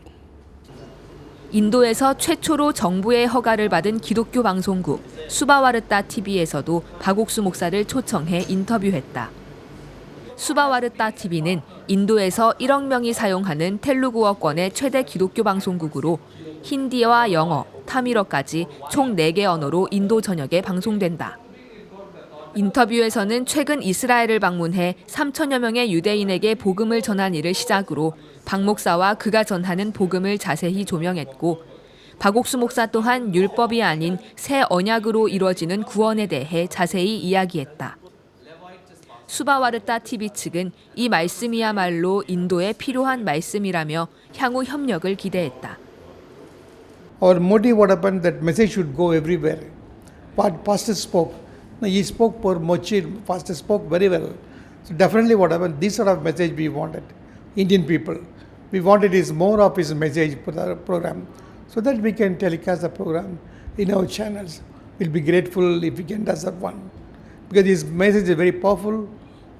인도에서 최초로 정부의 허가를 받은 기독교 방송국 수바와르타 TV에서도 박옥수 목사를 초청해 인터뷰했다. 수바와르타 TV는 인도에서 1억 명이 사용하는 텔루구어권의 최대 기독교 방송국으로 힌디와 영어, 타미러까지 총 4개 언어로 인도 전역에 방송된다. 인터뷰에서는 최근 이스라엘을 방문해 3천여 명의 유대인에게 복음을 전한 일을 시작으로 박 목사와 그가 전하는 복음을 자세히 조명했고, 박옥수 목사 또한 율법이 아닌 새 언약으로 이루어지는 구원에 대해 자세히 이야기했다. 수바와르타 TV 측은 이 말씀이야말로 인도에 필요한 말씀이라며 향후 협력을 기대했다. Our motive, what happened, that message should go everywhere. What Pastor spoke, he spoke for Mochi, Pastor spoke very well. So definitely what happened, this sort of message we wanted, Indian people. We wanted is more of his message for the program, so that we can telecast the program in our channels. We'll be grateful if we can do that one. Because his message is very powerful,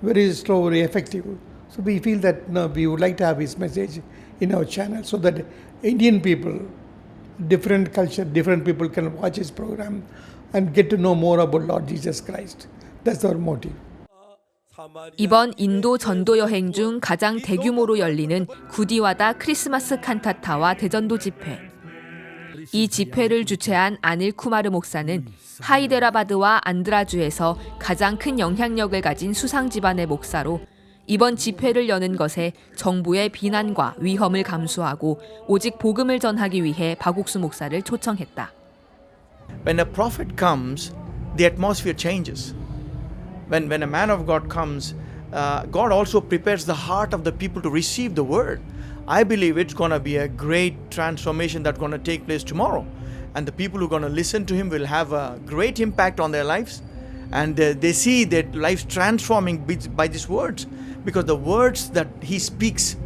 very slow, very effective. So we feel that we would like to have his message in our channel so that Indian people, different culture, different people can watch his program and get to know more about Lord Jesus Christ. That's our motive. 이번 인도 전도 여행 중 가장 대규모로 열리는 구디와다 크리스마스 칸타타와 대전도 집회. 이 집회를 주최한 아닐 쿠마르 목사는 하이데라바드와 안드라주에서 가장 큰 영향력을 가진 수상 집안의 목사로 이번 집회를 여는 것에 정부의 비난과 위험을 감수하고 오직 복음을 전하기 위해 박옥수 목사를 초청했다. When a prophet comes, the atmosphere changes. When a man of God comes, God also prepares the heart of the people to receive the word. I believe it's going to be a great transformation that's going to take place tomorrow. And the people who are going to listen to him will have a great impact on their lives. And they see their lives transforming by these words. Because the words that he speaks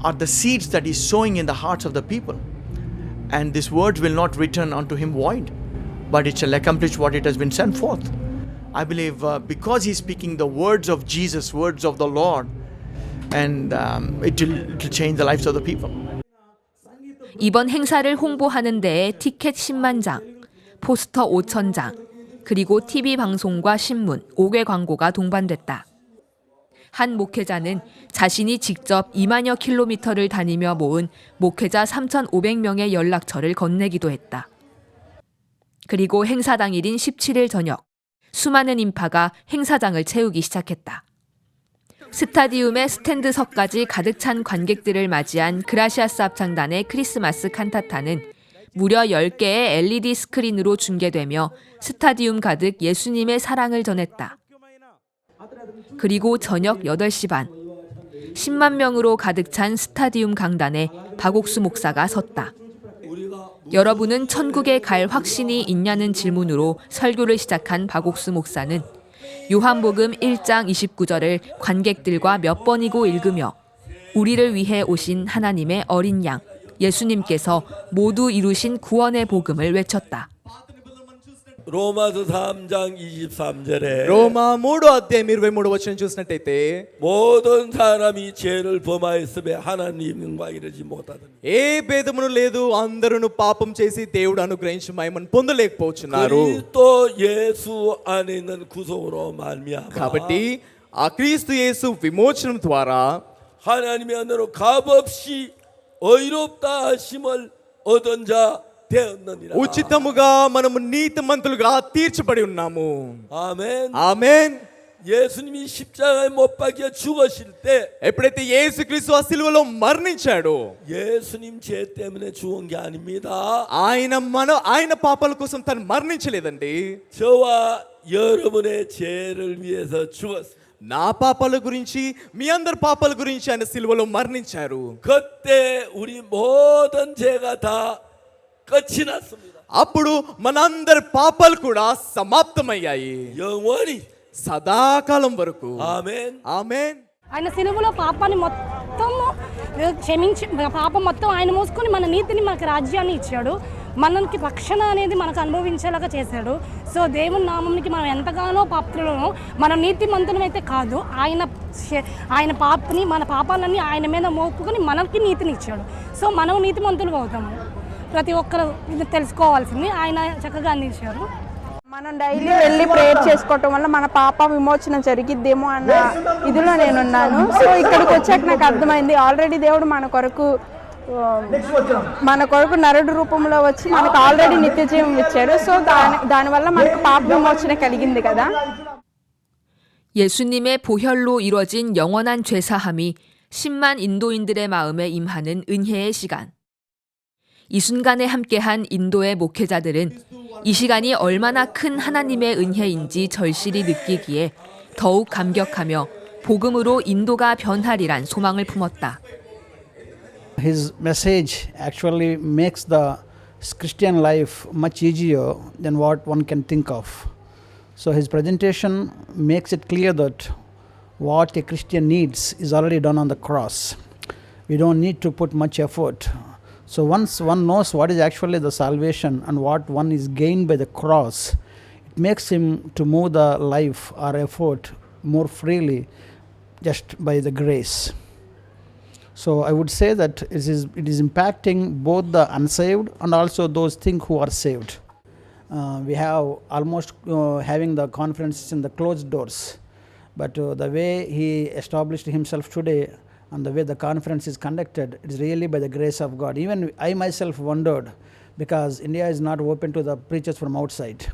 are the seeds that he's sowing in the hearts of the people. And these words will not return unto him void, but it shall accomplish what it has been sent forth. I believe because he's speaking the words of Jesus, words of the Lord, and it will change the lives of the people. 이번 행사를 홍보하는 데에 티켓 10만 장, 포스터 5천 장, 그리고 TV 방송과 신문, 5개 광고가 동반됐다. 한 목회자는 자신이 직접 2만여 킬로미터를 다니며 모은 목회자 3,500명의 연락처를 건네기도 했다. 그리고 행사 당일인 17일 저녁, 수많은 인파가 행사장을 채우기 시작했다. 스타디움의 스탠드석까지 가득 찬 관객들을 맞이한 그라시아스 합창단의 크리스마스 칸타타는 무려 10개의 LED 스크린으로 중계되며 스타디움 가득 예수님의 사랑을 전했다. 그리고 저녁 8시 반, 10만 명으로 가득 찬 스타디움 강단에 박옥수 목사가 섰다. 여러분은 천국에 갈 확신이 있냐는 질문으로 설교를 시작한 박옥수 목사는 요한복음 1장 29절을 관객들과 몇 번이고 읽으며 우리를 위해 오신 하나님의 어린 양, 예수님께서 모두 이루신 구원의 복음을 외쳤다. 로마서 3장 23절에 రోమా 3వ అధ్యాయం 23వ వచనం చూసినట్టయితే 모든 사람이 죄를 범하였으며 하나님 영광 이르지 못하더니 ఏ భేదమును లేదు అందరూ పాపం చేసి దేవుడు అనుగ్రహించి మహిమను పొందలేకపోతున్నారు. 그리스도 예수 안에 있는 구속으로 말미암아 కాబట్టి ఆ క్రీస్తు యేసు విమోచనం ద్వారా 하나님의 은혜로 값없이 의롭다 하심을 얻은 자 되었느니라. ఉచితముగా మనము నీతిమంతులుగా తీర్చబడి ఉన్నాము. 아멘. ఆమేన్. 예수님이 십자가에 못 박혀 죽으실 때 ఎప్పుడైతే యేసుక్రీస్తు ఆ సిలువలో మరణించాడో 예수님 죄 때문에 죽은 게 아닙니다. ఆయన పాపాల కోసం తను మరణించలేదండి. 저와 여러분의 죄를 위해서 죽었습니다. నా పాపాల గురించి మీ అందరి పాపాల గురించి ఆయన సిలువలో మరణించారు. 그때 우리 모든 죄가 다 끝이 났습니다. అప్పుడు మనందరి పాపాలు కూడా సమాప్తమయ్యాయి. 영원히 సదాకాలం వరకు. ఆమేన్. ఆమేన్. ఆయన సిలువలో పాపాన్ని మొత్తం క్షమించి పాపం మొత్తం ఆయన మోసుకొని మన నీతిని మనకు రాజ్యాన్ని ఇచ్చాడు. మనకి రక్షణ అనేది మనకు అనుభవించేలాగా చేశాడు. సో దేవుని నామంకి మనం ఎంతగానో పాత్రలను మనం నీతిమంతులమైతే కాదు, ఆయన పాపని మన పాపాలన్నీ ఆయన మీద మోపుకొని మనకి నీతిని ఇచ్చాడు. సో మనం నీతిమంతులు అవుతాము. ప్రతి ఒక్కరు ఇది తెలుసుకోవాల్సింది ఆయన చక్కగా అందించారు. మనం డైలీ వెళ్ళి ప్రేయర్ చేసుకోవటం వల్ల మన పాప విమోచన జరిగిద్దేమో అన్న ఇదిలో నేనున్నాను. సో ఇక్కడికి వచ్చాక నాకు అర్థమైంది ఆల్రెడీ దేవుడు మన కొరకు నరుడు రూపంలో వచ్చి మనకు ఆల్రెడీ నిత్య జీవం ఇచ్చాడు. సో దానివల్ల మనకు పాప విమోచన కలిగింది కదా. 예수님의 보혈로 이뤄진 영원한 죄사함이 10만 인도인들의 마음에 임하는 은혜의 시간. 이 순간에 함께한 인도의 목회자들은 이 시간이 얼마나 큰 하나님의 은혜인지 절실히 느끼기에 더욱 감격하며 복음으로 인도가 변하리란 소망을 품었다. His message actually makes the Christian life much easier than what one can think of. So his presentation makes it clear that what a Christian needs is already done on the cross. We don't need to put much effort. So once one knows what is actually the salvation and what one is gained by the cross, it makes him to move the life or effort more freely just by the grace. So I would say that it is impacting both the unsaved and also those who are saved. We have almost having the conferences in the closed doors, but the way he established himself today and the way the conference is conducted, it is really by the grace of God. Even I myself wondered, because India is not open to the preachers from outside,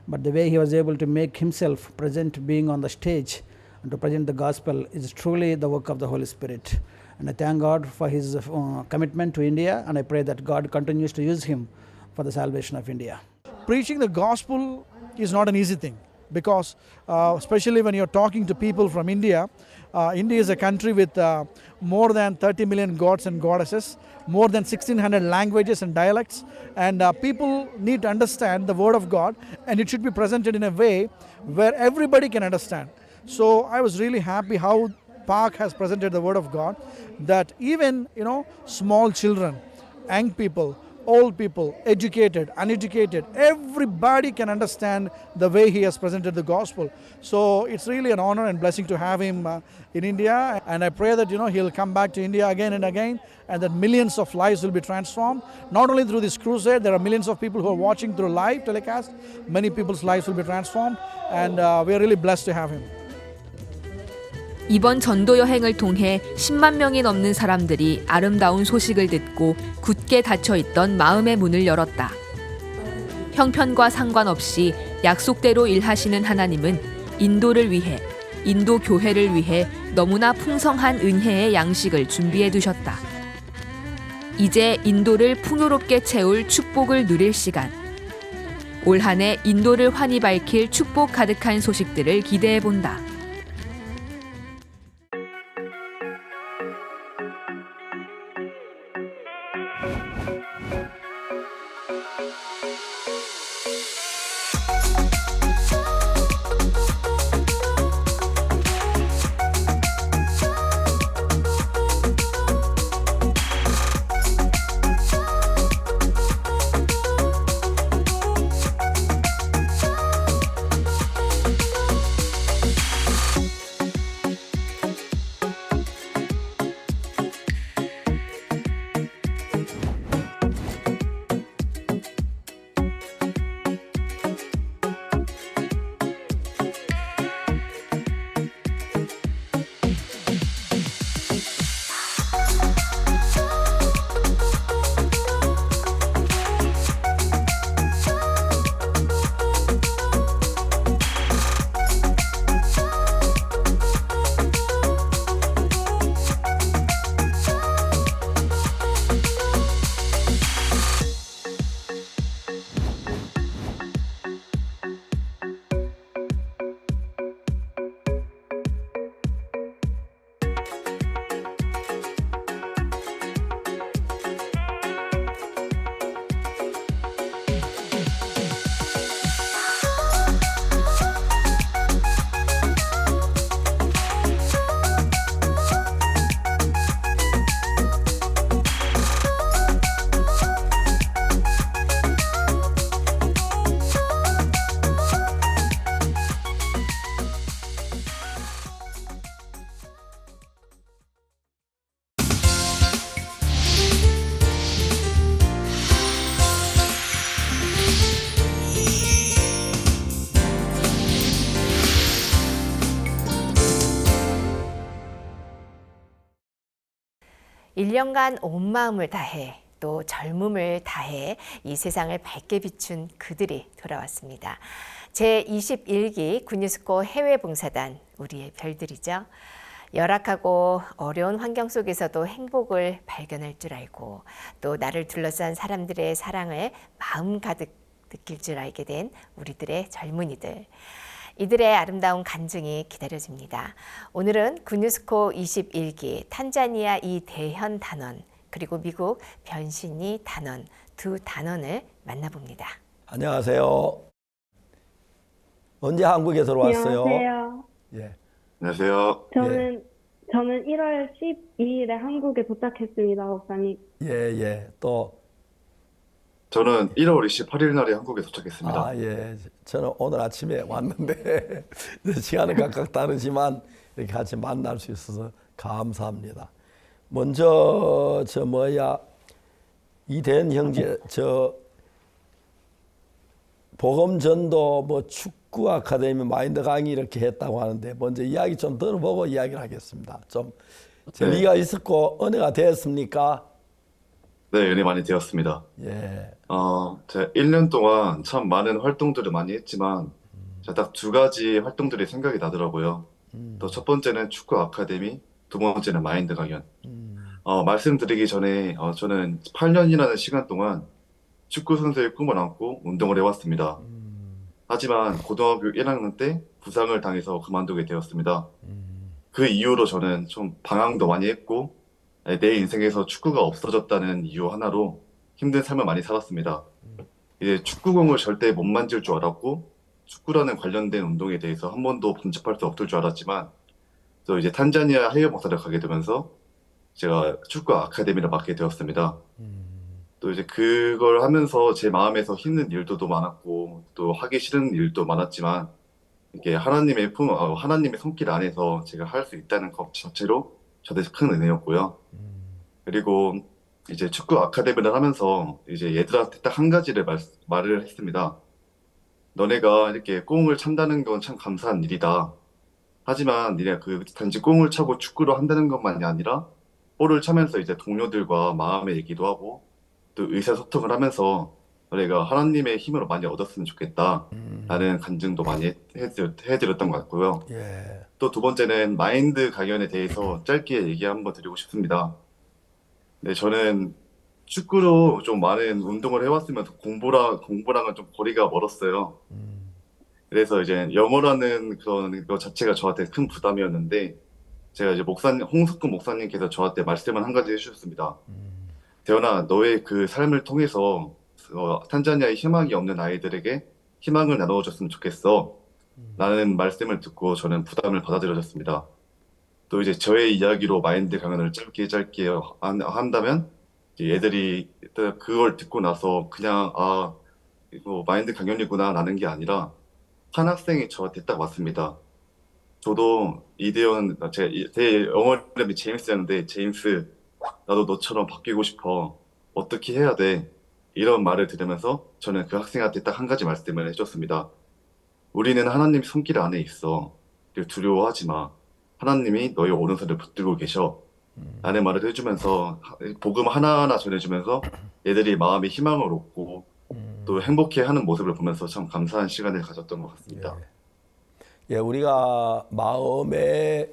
but the way he was able to make himself present being on the stage and to present the gospel is truly the work of the Holy Spirit. And I thank God for his commitment to India, and I pray that God continues to use him for the salvation of India. Preaching the gospel is not an easy thing, because especially when you're talking to people from India, India is a country with more than 30 million gods and goddesses, more than 1600 languages and dialects, and people need to understand the word of God, and it should be presented in a way where everybody can understand. So I was really happy how Park has presented the word of God, that even small children, young people, old people, educated, uneducated, everybody can understand the way he has presented the gospel. So it's really an honor and blessing to have him in India, and I pray that he'll come back to India again and again, and that millions of lives will be transformed. Not only through this crusade, there are millions of people who are watching through live telecast. Many people's lives will be transformed, and we are really blessed to have him. 이번 전도 여행을 통해 10만 명이 넘는 사람들이 아름다운 소식을 듣고 굳게 닫혀있던 마음의 문을 열었다. 형편과 상관없이 약속대로 일하시는 하나님은 인도를 위해, 인도 교회를 위해 너무나 풍성한 은혜의 양식을 준비해 두셨다. 이제 인도를 풍요롭게 채울 축복을 누릴 시간. 올 한 해 인도를 환히 밝힐 축복 가득한 소식들을 기대해 본다. 일 년간 온 마음을 다해 또 젊음을 다해 이 세상을 밝게 비춘 그들이 돌아왔습니다. 제21기 군유스코 해외봉사단 우리의 별들이죠. 열악하고 어려운 환경 속에서도 행복을 발견할 줄 알고 또 나를 둘러싼 사람들의 사랑을 마음 가득 느낄 줄 알게 된 우리들의 젊은이들. 이들의 아름다운 간증이 기다려집니다. 오늘은 군유스코 21기 탄자니아 이 대현 단원 그리고 미국 변신이 단원 두 단원을 만나봅니다. 안녕하세요. 언제 한국에 들어왔어요? 안녕하세요. 예. 안녕하세요. 저는 1월 12일에 한국에 도착했습니다, 목사님. 예. 또 저는 1월 28일 날에 한국에 도착했습니다. 예. 저는 오늘 아침에 왔는데 시간은 각각 다르지만 이렇게 같이 만날 수 있어서 감사합니다. 먼저 이대현 형제 복음 전도 축구 아카데미 마인드 강의 이렇게 했다고 하는데 먼저 이야기 좀 들어보고 이야기를 하겠습니다. 좀 재미가 있었고 은혜가 되었습니까? 네, 은혜 많이 되었습니다. 예. 제가 1년 동안 참 많은 활동들을 많이 했지만 제가 딱 두 가지 활동들이 생각이 나더라고요. 또 첫 번째는 축구 아카데미, 두 번째는 마인드 강연. 말씀드리기 전에 저는 8년이라는 시간 동안 축구 선수의 꿈을 안고 운동을 해왔습니다. 하지만 고등학교 1학년 때 부상을 당해서 그만두게 되었습니다. 그 이후로 저는 좀 방황도 많이 했고 내 인생에서 축구가 없어졌다는 이유 하나로 힘든 삶을 많이 살았습니다. 이제 축구공을 절대 못 만질 줄 알았고 축구라는 관련된 운동에 대해서 한 번도 범접할 수 없을 줄 알았지만 또 이제 탄자니아 해외 봉사를 가게 되면서 제가 축구 아카데미를 맡게 되었습니다. 또 이제 그걸 하면서 제 마음에서 힘든 일도 많았고 또 하기 싫은 일도 많았지만 이게 하나님의 손길 안에서 제가 할 수 있다는 것 자체로 저한테 큰 은혜였고요. 그리고 이제 축구 아카데미를 하면서 이제 얘들한테 딱 한 가지를 말을 했습니다. 너네가 이렇게 꿈을 찬다는 건 참 감사한 일이다. 하지만 니네 그 단지 꽁을 차고 축구를 한다는 것만이 아니라 볼을 차면서 이제 동료들과 마음의 얘기도 하고 또 의사소통을 하면서 내가 하나님의 힘으로 많이 얻었으면 좋겠다라는 간증도 많이 해드렸던 것 같고요. 예. 또 두 번째는 마인드 강연에 대해서 짧게 얘기 한번 드리고 싶습니다. 네, 저는 축구로 좀 많은 운동을 해왔으면서 공부랑은 좀 거리가 멀었어요. 그래서 이제 영어라는 그런 것 자체가 저한테 큰 부담이었는데 제가 이제 홍석근 목사님께서 저한테 말씀을 한 가지 해주셨습니다. 대현아, 너의 그 삶을 통해서 탄자니아에 희망이 없는 아이들에게 희망을 나눠줬으면 좋겠어. 라는 말씀을 듣고 저는 부담을 받아들여졌습니다. 또 이제 저의 이야기로 마인드 강연을 짧게 한다면 이제 애들이 그걸 듣고 나서 그냥 이거 마인드 강연이구나 라는 게 아니라 한 학생이 저한테 딱 왔습니다. 저도 이대현, 제 영어 이름이 제임스였는데 제임스 나도 너처럼 바뀌고 싶어. 어떻게 해야 돼? 이런 말을 들으면서 저는 그 학생한테 딱 한 가지 말씀을 해줬습니다. 우리는 하나님 손길 안에 있어. 두려워하지 마. 하나님이 너의 오른손을 붙들고 계셔. 라는 말을 해주면서 복음 하나하나 전해주면서 애들이 마음의 희망을 얻고 또 행복해하는 모습을 보면서 참 감사한 시간을 가졌던 것 같습니다. 예, 우리가 마음에는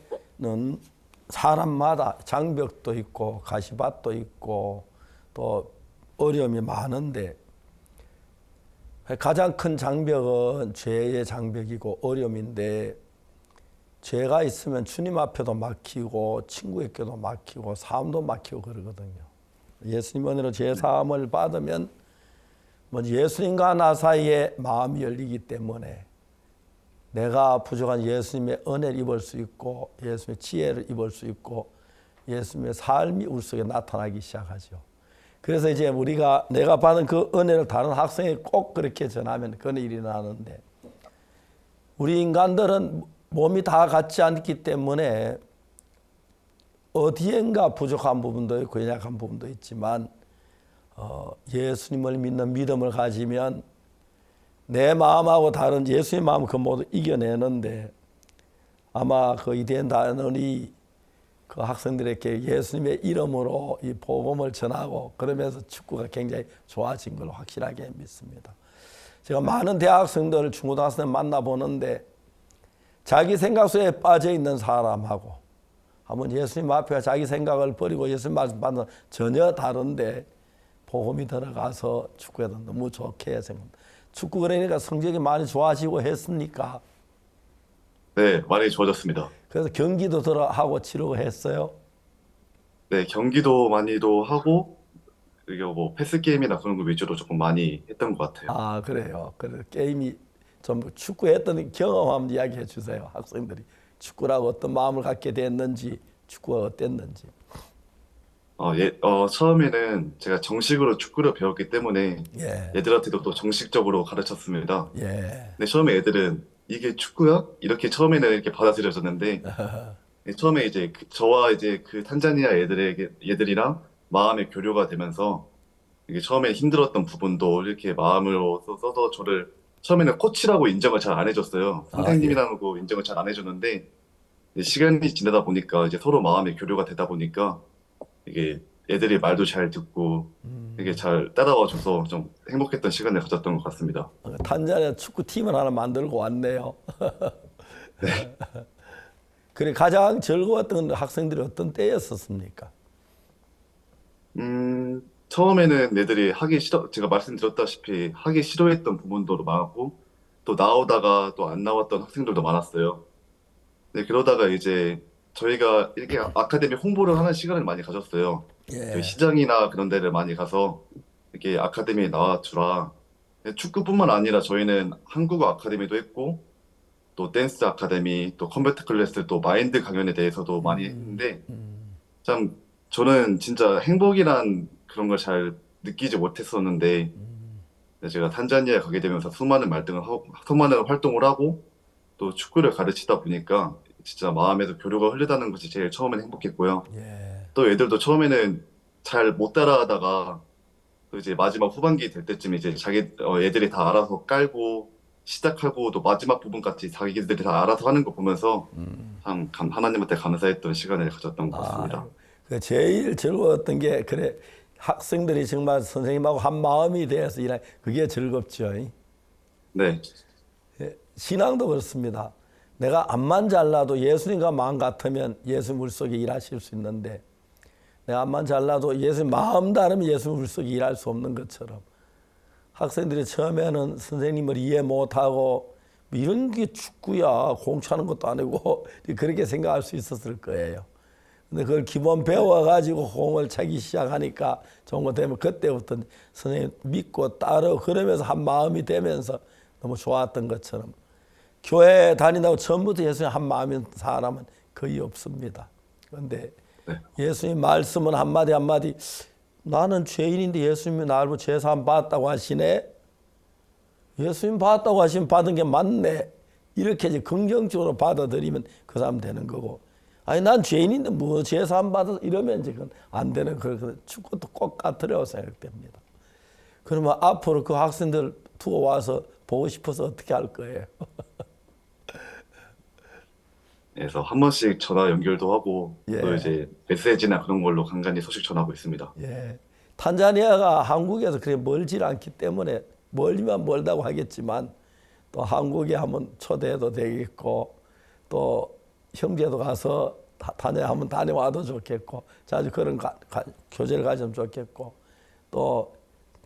사람마다 장벽도 있고 가시밭도 있고 또 어려움이 많은데 가장 큰 장벽은 죄의 장벽이고 어려움인데 죄가 있으면 주님 앞에도 막히고 친구에게도 막히고 삶도 막히고 그러거든요. 예수님 은혜로 죄 사함을 받으면 예수님과 나 사이에 마음이 열리기 때문에 내가 부족한 예수님의 은혜를 입을 수 있고 예수님의 지혜를 입을 수 있고 예수님의 삶이 우리 속에 나타나기 시작하죠. 그래서 이제 내가 받은 그 은혜를 다른 학생이 꼭 그렇게 전하면 그런 일이 나는데 우리 인간들은 몸이 다 같지 않기 때문에 어디엔가 부족한 부분도 있고 연약한 부분도 있지만 예수님을 믿는 믿음을 가지면 내 마음하고 다른 예수의 마음을 그 모두 이겨내는데 아마 그 이대현 단원이 그 학생들에게 예수님의 이름으로 이 복음을 전하고 그러면서 축구가 굉장히 좋아진 걸 확실하게 믿습니다. 제가 많은 대학생들, 중고등학생 만나보는데 자기 생각 속에 빠져 있는 사람하고 한번 예수님 앞에 자기 생각을 버리고 예수님 말씀 받는 전혀 다른데 복음이 들어가서 축구에도 너무 좋게 생각합니다. 축구 그러니까 성적이 많이 좋아지고 했습니까? 네, 많이 좋아졌습니다. 그래서 경기도 하고 치르고 했어요? 네, 경기도 많이도 하고 이게 뭐 패스 게임이나 그런 거 위주로 조금 많이 했던 것 같아요. 아, 그래요. 그래서 게임이 좀 축구했던 경험 한번 이야기해 주세요. 학생들이 축구라고 어떤 마음을 갖게 됐는지 축구가 어땠는지. 처음에는 제가 정식으로 축구를 배웠기 때문에 애들한테도 또 정식적으로 가르쳤습니다. 근데 처음에 애들은 이게 축구야? 이렇게 처음에는 이렇게 받아들여졌는데 처음에 이제 저와 이제 그 탄자니아 애들이랑 마음의 교류가 되면서 이게 처음에 힘들었던 부분도 이렇게 마음으로 써서 저를 처음에는 코치라고 인정을 잘 안 해줬어요. 선생님이라고 인정을 잘 안 해줬는데 시간이 지나다 보니까 이제 서로 마음의 교류가 되다 보니까 이게 애들이 말도 잘 듣고 이게 잘 따라와줘서 좀 행복했던 시간을 가졌던 것 같습니다. 탄자니아 축구팀을 하나 만들고 왔네요. 네. 그래 가장 즐거웠던 학생들이 어떤 때였었습니까? 처음에는 애들이 제가 말씀드렸다시피 하기 싫어했던 부분도 많았고 또 나오다가 또 안 나왔던 학생들도 많았어요. 네, 그러다가 이제 저희가 이렇게 아카데미 홍보를 하는 시간을 많이 가졌어요. 시장이나 그런 데를 많이 가서 이렇게 아카데미에 나와주라. 축구뿐만 아니라 저희는 한국어 아카데미도 했고 또 댄스 아카데미, 또 컴퓨터 클래스, 또 마인드 강연에 대해서도 많이 했는데 참 저는 진짜 행복이란 그런 걸 잘 느끼지 못했었는데 제가 탄자니아에 가게 되면서 수많은 활동을 하고 또 축구를 가르치다 보니까 진짜 마음에서 교류가 흐르다는 것이 제일 처음에는 행복했고요. 또 애들도 처음에는 잘 못 따라하다가 또 이제 마지막 후반기 될 때쯤 이제 애들이 다 알아서 깔고 시작하고 또 마지막 부분까지 자기들이 다 알아서 하는 거 보면서 참 하나님한테 감사했던 시간을 가졌던 것 같습니다. 그 제일 즐거웠던 게 그래 학생들이 정말 선생님하고 한 마음이 되어서 일하 그게 즐겁죠. 네. 신앙도 그렇습니다. 내가 암만 잘나도 예수님과 마음 같으면 예수 물속에 일하실 수 있는데 내가 암만 잘나도 예수님 마음 다르면 예수 물속에 일할 수 없는 것처럼 학생들이 처음에는 선생님을 이해 못하고 뭐 이런 게 축구야 공차는 것도 아니고 그렇게 생각할 수 있었을 거예요. 근데 그걸 기본 배워가지고 공을 차기 시작하니까 좋은 거 되면 그때부터 선생님 믿고 따르고 그러면서 한 마음이 되면서 너무 좋았던 것처럼 교회 다닌다고 처음부터 예수님 한 마음인 사람은 거의 없습니다. 그런데 예수님 말씀은 한마디 한마디 나는 죄인인데 예수님이 나를 죄사함 받았다고 하시네. 예수님 받았다고 하시면 받은 게 맞네. 이렇게 이제 긍정적으로 받아들이면 그 사람 되는 거고 아니 난 죄인인데 뭐 죄사함 받아서 이러면 이제 그건 안 되는 그 축구도 꼭 같으려고 생각됩니다. 그러면 앞으로 그 학생들 두고 와서 보고 싶어서 어떻게 할 거예요? 그래서 한 번씩 전화 연결도 하고 예. 또 이제 메시지나 그런 걸로 간간히 소식 전하고 있습니다. 예. 탄자니아가 한국에서 그렇게 멀지 않기 때문에 멀리만 멀다고 하겠지만 또 한국에 한번 초대해도 되겠고 또 형제도 가서 한번 다녀와도 좋겠고 자주 그런 교제를 가지면 좋겠고 또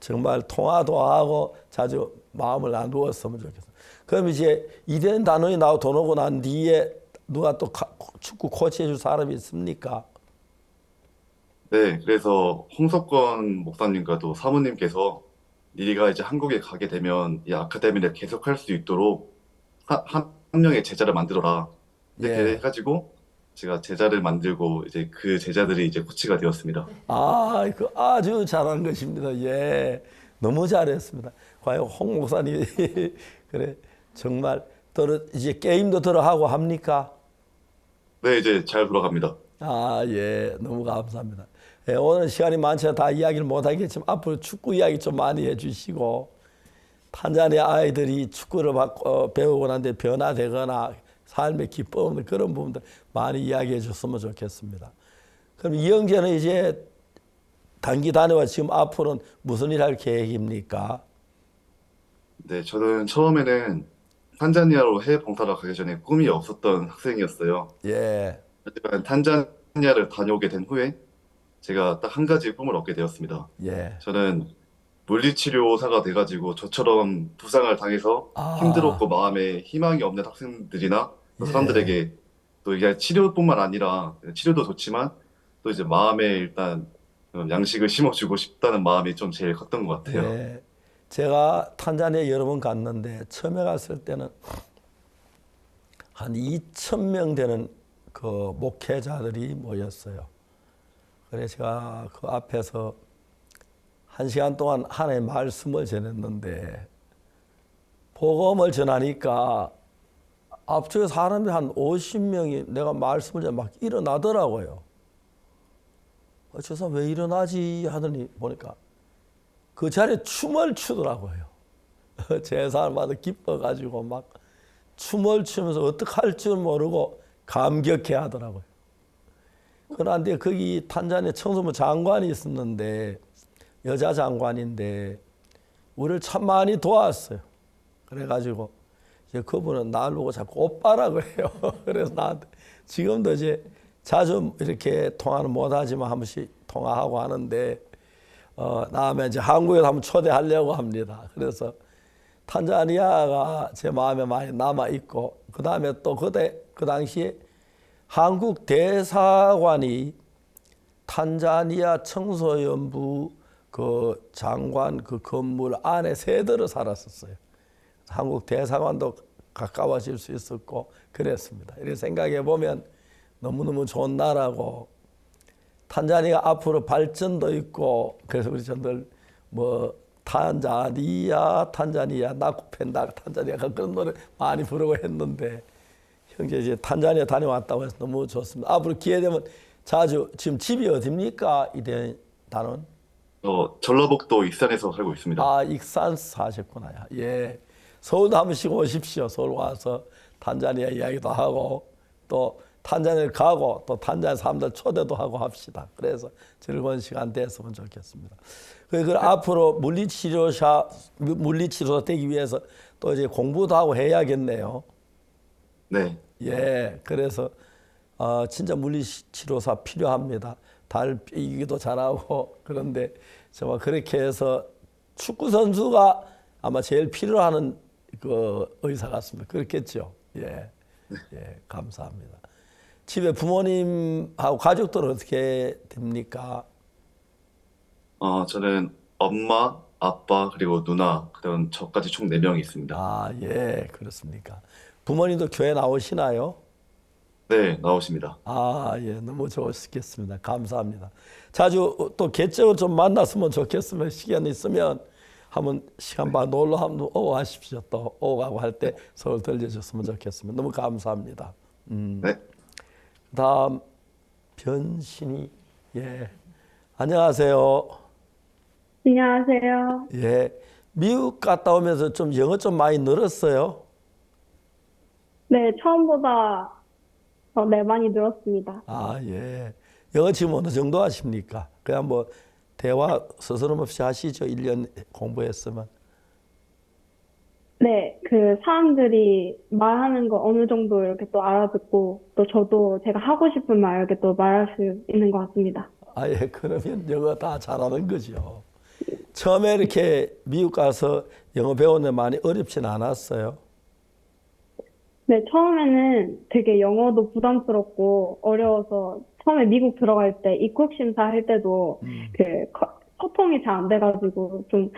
정말 통화도 하고 자주 마음을 나누었으면 좋겠어요. 그럼 이제 이대인 단원이 나오고 돈 오고 난 뒤에 누가 또 축구 코치해 줄 사람이 있습니까? 네, 그래서 홍석권 목사님과도 사모님께서 네가 이제 한국에 가게 되면 이 아카데미를 계속할 수 있도록 한 명의 제자를 만들어라. 이렇게 예. 해가지고 제가 제자를 만들고 이제 그 제자들이 이제 코치가 되었습니다. 아, 그 아주 잘한 것입니다. 예, 너무 잘했습니다. 과연 홍 목사님이 그래 정말 이제 게임도 들어하고 합니까? 네, 이제 잘 돌아갑니다. 아, 예, 너무 감사합니다. 예, 오늘 시간이 많지 다 이야기를 못하겠지만 앞으로 축구 이야기 좀 많이 해주시고 탄자니아 아이들이 축구를 배우고 난 뒤에 변화되거나 삶의 기쁨 그런 부분들 많이 이야기해 줬으면 좋겠습니다. 그럼 이영재는 이제 단기 다녀와 지금 앞으로는 무슨 일 할 계획입니까? 네, 저는 처음에는 탄자니아로 해외 봉사를 가기 전에 꿈이 없었던 학생이었어요. 예. 하지만 탄자니아를 다녀오게 된 후에 제가 딱 한 가지 꿈을 얻게 되었습니다. 예. 저는 물리치료사가 돼가지고 저처럼 부상을 당해서 힘들었고 마음에 희망이 없는 학생들이나 또 사람들에게 또 이게 치료뿐만 아니라 치료도 좋지만 또 이제 마음에 일단 양식을 심어주고 싶다는 마음이 좀 제일 컸던 것 같아요. 네. 제가 탄자니아 여러 번 갔는데 처음에 갔을 때는 한 2,000명 되는 그 목회자들이 모였어요. 그래서 제가 그 앞에서 1시간 동안 하나님의 말씀을 전했는데 복음을 전하니까 앞쪽에 사람이 한 50명이 내가 말씀을 전해 막 일어나더라고요. 저 사람 왜 일어나지 하더니 보니까 그 자리에 춤을 추더라고요. 제 사람마다 기뻐가지고 막 춤을 추면서 어떻게 할 줄 모르고 감격해 하더라고요. 그런데 거기 탄자니아 청소부 장관이 있었는데 여자 장관인데 우리를 참 많이 도왔어요. 그래가지고 이제 그분은 나를 보고 자꾸 오빠라고 해요. 그래서 나한테 지금도 이제 자주 이렇게 통화는 못하지만 한 번씩 통화하고 하는데 다음에 이제 한국에 한번 초대하려고 합니다. 그래서 탄자니아가 제 마음에 많이 남아 있고 그 다음에 또 그 당시에 한국 대사관이 탄자니아 청소연부 그 장관 그 건물 안에 세대로 살았었어요. 한국 대사관도 가까워질 수 있었고 그랬습니다. 이렇게 생각해 보면 너무너무 좋은 나라고 탄자니아 앞으로 발전도 있고 그래서 우리 전들 뭐 탄자니아 나쿠펜다 탄자니아가 그런 노래 많이 부르고 했는데 형제 이제 탄자니아 다녀왔다고 해서 너무 좋습니다. 앞으로 기회 되면 자주 지금 집이 어디입니까? 이대 단원? 전라북도 익산에서 살고 있습니다. 아, 익산 사셨구나. 예. 서울도 한 번씩 오십시오. 서울 와서 탄자니아 이야기도 하고 또 탄자니아를 가고 또 탄자니아 사람들 초대도 하고 합시다. 그래서 즐거운 시간 됐으면 좋겠습니다. 그 앞으로 물리치료사 되기 위해서 또 이제 공부도 하고 해야겠네요. 네. 예, 그래서 진짜 물리치료사 필요합니다. 달리기도 잘하고 그런데 정말 그렇게 해서 축구 선수가 아마 제일 필요하는 그 의사 같습니다. 그렇겠죠. 예, 예, 감사합니다. 집에 부모님하고 가족들은 어떻게 됩니까? 저는 엄마, 아빠, 그리고 누나, 그다음 저까지 총 4명이 있습니다. 아, 예, 그렇습니까? 부모님도 교회 나오시나요? 네, 나오십니다. 아, 예, 너무 좋으시겠습니다. 감사합니다. 자주 또 개적으로 좀 만났으면 좋겠으면 시간이 있으면 한번 시간 봐 놀러 한번 오고 하십시오. 또 오고 가고 할 때 서울 들려줬으면 좋겠습니다. 너무 감사합니다. 네. 다음 변신이 예, 안녕하세요. 안녕하세요. 예, 미국 갔다 오면서 좀 영어 좀 많이 늘었어요. 네, 처음보다 네, 많이 늘었습니다. 아, 예. 영어 지금 어느 정도 하십니까? 그냥 뭐 대화 스스럼 없이 하시죠. 1년 공부했으면. 네, 그 사람들이 말하는 거 어느 정도 이렇게 또 알아듣고 또 저도 제가 하고 싶은 말 이렇게 또 말할 수 있는 것 같습니다. 아, 예. 그러면 영어 다 잘하는 거죠. 처음에 이렇게 미국 가서 영어 배우는데 많이 어렵진 않았어요. 네, 처음에는 되게 영어도 부담스럽고 어려워서 처음에 미국 들어갈 때 입국 심사할 때도 그 소통이 잘 안 돼가지고 좀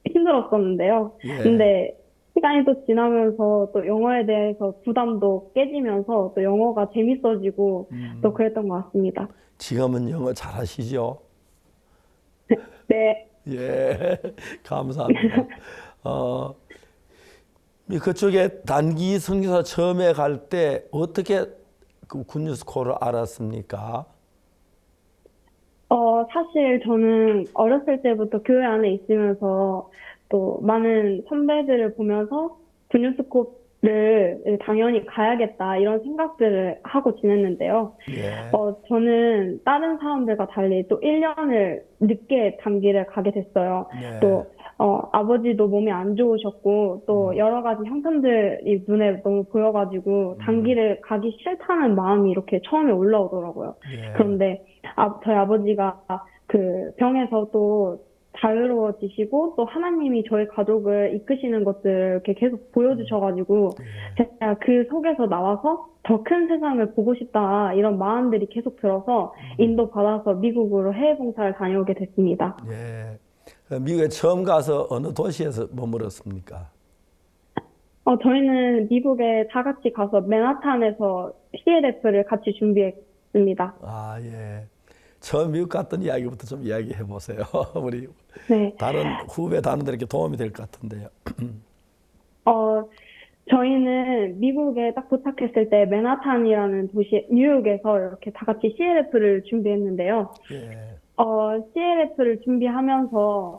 힘들었었는데요. 예. 근데 시간이 또 지나면서 또 영어에 대해서 부담도 깨지면서 또 영어가 재밌어지고 또 그랬던 것 같습니다. 지금은 영어 잘하시죠? 네. 예, 감사합니다. 그쪽에 단기 선교사 처음에 갈 때 어떻게 그 굿뉴스코를 알았습니까? 사실 저는 어렸을 때부터 교회 안에 있으면서 또 많은 선배들을 보면서 굿뉴스코를 당연히 가야겠다 이런 생각들을 하고 지냈는데요. 예. 저는 다른 사람들과 달리 또 1년을 늦게 단기를 가게 됐어요. 네. 또 아버지도 몸이 안 좋으셨고 또 여러 가지 형편들이 눈에 너무 보여가지고 단기를 가기 싫다는 마음이 이렇게 처음에 올라오더라고요. 예. 그런데 저희 아버지가 그 병에서 또 자유로워지시고 또 하나님이 저희 가족을 이끄시는 것들을 이렇게 계속 보여주셔가지고 제가 그 속에서 나와서 더 큰 세상을 보고 싶다 이런 마음들이 계속 들어서 인도받아서 미국으로 해외 봉사를 다녀오게 됐습니다. 예. 미국에 처음 가서 어느 도시에서 머물었습니까? 저희는 미국에 다 같이 가서 맨하탄에서 CLF를 같이 준비했습니다. 아, 예. 처음 미국 갔던 이야기부터 좀 이야기해 보세요. 우리 네. 다른 후배 단원들에게 도움이 될 것 같은데요. 저희는 미국에 딱 도착했을 때 맨하탄이라는 도시, 뉴욕에서 이렇게 다 같이 CLF를 준비했는데요. 예. CLF를 준비하면서,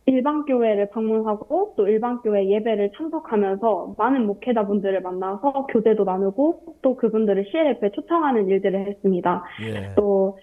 일반 교회를 방문하고 또 일반 교회 예배를 참석하면서 많은 목회자분들을 만나서 교제도 나누고 또 그분들을 CLF에 초청하는 일들을 했습니다. 예. 또,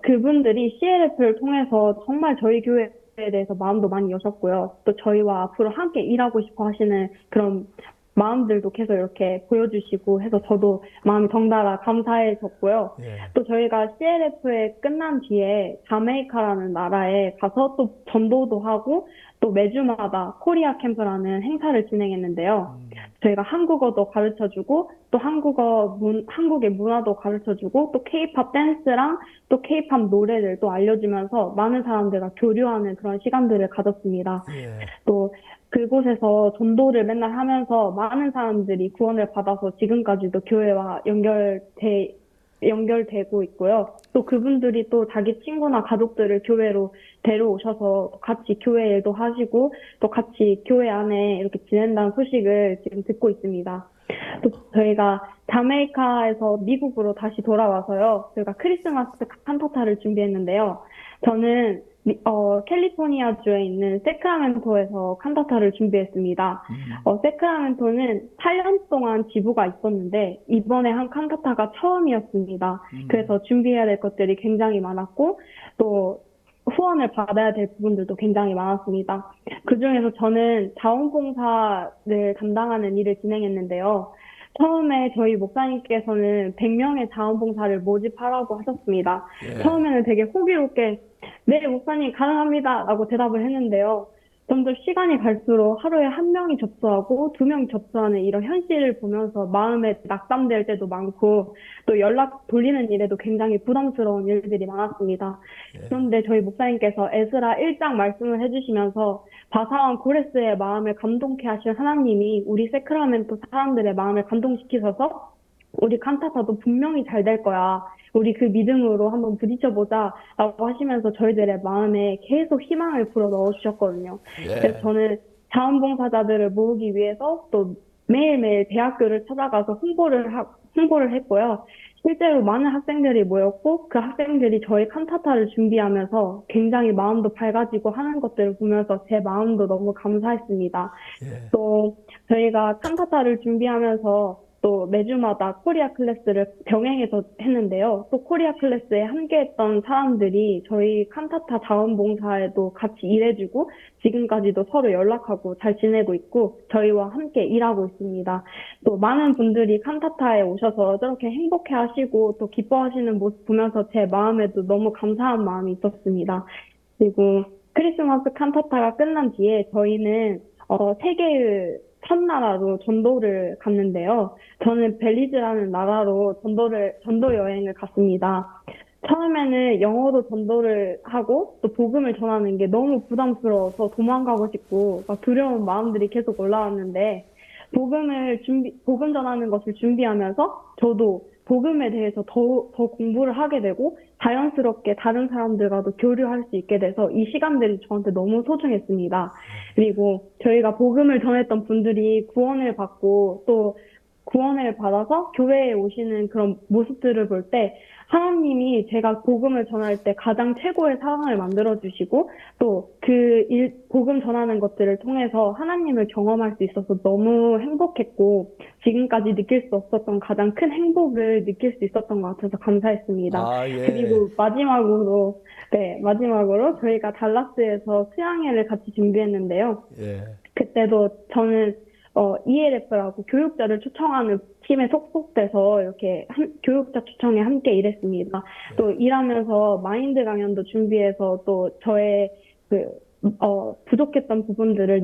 그분들이 CLF를 통해서 정말 저희 교회에 대해서 마음도 많이 여셨고요. 또 저희와 앞으로 함께 일하고 싶어 하시는 그런 마음들도 계속 이렇게 보여주시고 해서 저도 마음이 덩달아 감사해졌고요. 예. 또 저희가 CLF에 끝난 뒤에 자메이카라는 나라에 가서 또 전도도 하고 또 매주마다 코리아 캠프라는 행사를 진행했는데요. 저희가 한국어도 가르쳐주고 또 한국의 문화도 가르쳐주고 또 K-팝 댄스랑 또 K-팝 노래를 또 알려주면서 많은 사람들과 교류하는 그런 시간들을 가졌습니다. 예. 또 그곳에서 전도를 맨날 하면서 많은 사람들이 구원을 받아서 지금까지도 교회와 연결되고 있고요. 또 그분들이 또 자기 친구나 가족들을 교회로 데려오셔서 같이 교회 일도 하시고 또 같이 교회 안에 이렇게 지낸다는 소식을 지금 듣고 있습니다. 또 저희가 자메이카에서 미국으로 다시 돌아와서요. 저희가 크리스마스 칸타타를 준비했는데요. 저는 캘리포니아주에 있는 세크라멘토에서 칸타타를 준비했습니다. 세크라멘토는 8년 동안 지부가 있었는데 이번에 한 칸타타가 처음이었습니다. 그래서 준비해야 될 것들이 굉장히 많았고 또 후원을 받아야 될 부분들도 굉장히 많았습니다. 그중에서 저는 자원봉사를 담당하는 일을 진행했는데요. 처음에 저희 목사님께서는 100명의 자원봉사를 모집하라고 하셨습니다. 처음에는 되게 호기롭게 네, 목사님 가능합니다 라고 대답을 했는데요. 점점 시간이 갈수록 하루에 1명이 접수하고 2명이 접수하는 이런 현실을 보면서 마음에 낙담될 때도 많고 또 연락 돌리는 일에도 굉장히 부담스러운 일들이 많았습니다. 그런데 저희 목사님께서 에스라 1장 말씀을 해주시면서 바사왕 고레스의 마음을 감동케 하신 하나님이 우리 세크라멘토 사람들의 마음을 감동시키셔서 우리 칸타타도 분명히 잘 될 거야. 우리 그 믿음으로 한번 부딪혀보자 라고 하시면서 저희들의 마음에 계속 희망을 불어 넣어주셨거든요. 그래서 저는 자원봉사자들을 모으기 위해서 또 매일매일 대학교를 찾아가서 홍보를 했고요. 실제로 많은 학생들이 모였고 그 학생들이 저희 칸타타를 준비하면서 굉장히 마음도 밝아지고 하는 것들을 보면서 제 마음도 너무 감사했습니다. 또 저희가 칸타타를 준비하면서 또 매주마다 코리아 클래스를 병행해서 했는데요. 또 코리아 클래스에 함께했던 사람들이 저희 칸타타 자원봉사에도 같이 일해주고 지금까지도 서로 연락하고 잘 지내고 있고 저희와 함께 일하고 있습니다. 또 많은 분들이 칸타타에 오셔서 저렇게 행복해하시고 또 기뻐하시는 모습 보면서 제 마음에도 너무 감사한 마음이 있었습니다. 그리고 크리스마스 칸타타가 끝난 뒤에 저희는 세계의 첫나라로 전도를 갔는데요. 저는 벨리즈라는 나라로 전도 여행을 갔습니다. 처음에는 영어로 전도를 하고 또 복음을 전하는 게 너무 부담스러워서 도망가고 싶고 막 두려운 마음들이 계속 올라왔는데 복음 전하는 것을 준비하면서 저도 복음에 대해서 더 공부를 하게 되고 자연스럽게 다른 사람들과도 교류할 수 있게 돼서 이 시간들이 저한테 너무 소중했습니다. 그리고 저희가 복음을 전했던 분들이 구원을 받고 또 구원을 받아서 교회에 오시는 그런 모습들을 볼 때 하나님이 제가 복음을 전할 때 가장 최고의 상황을 만들어주시고 또 복음 전하는 것들을 통해서 하나님을 경험할 수 있어서 너무 행복했고 지금까지 느낄 수 없었던 가장 큰 행복을 느낄 수 있었던 것 같아서 감사했습니다. 그리고 마지막으로 저희가 달라스에서 수양회를 같이 준비했는데요. 그때도 저는 ELF라고 교육자를 초청하는 팀에 속속돼서 이렇게 교육자 초청에 함께 일했습니다. 또 일하면서 마인드 강연도 준비해서 또 저의 부족했던 부분들을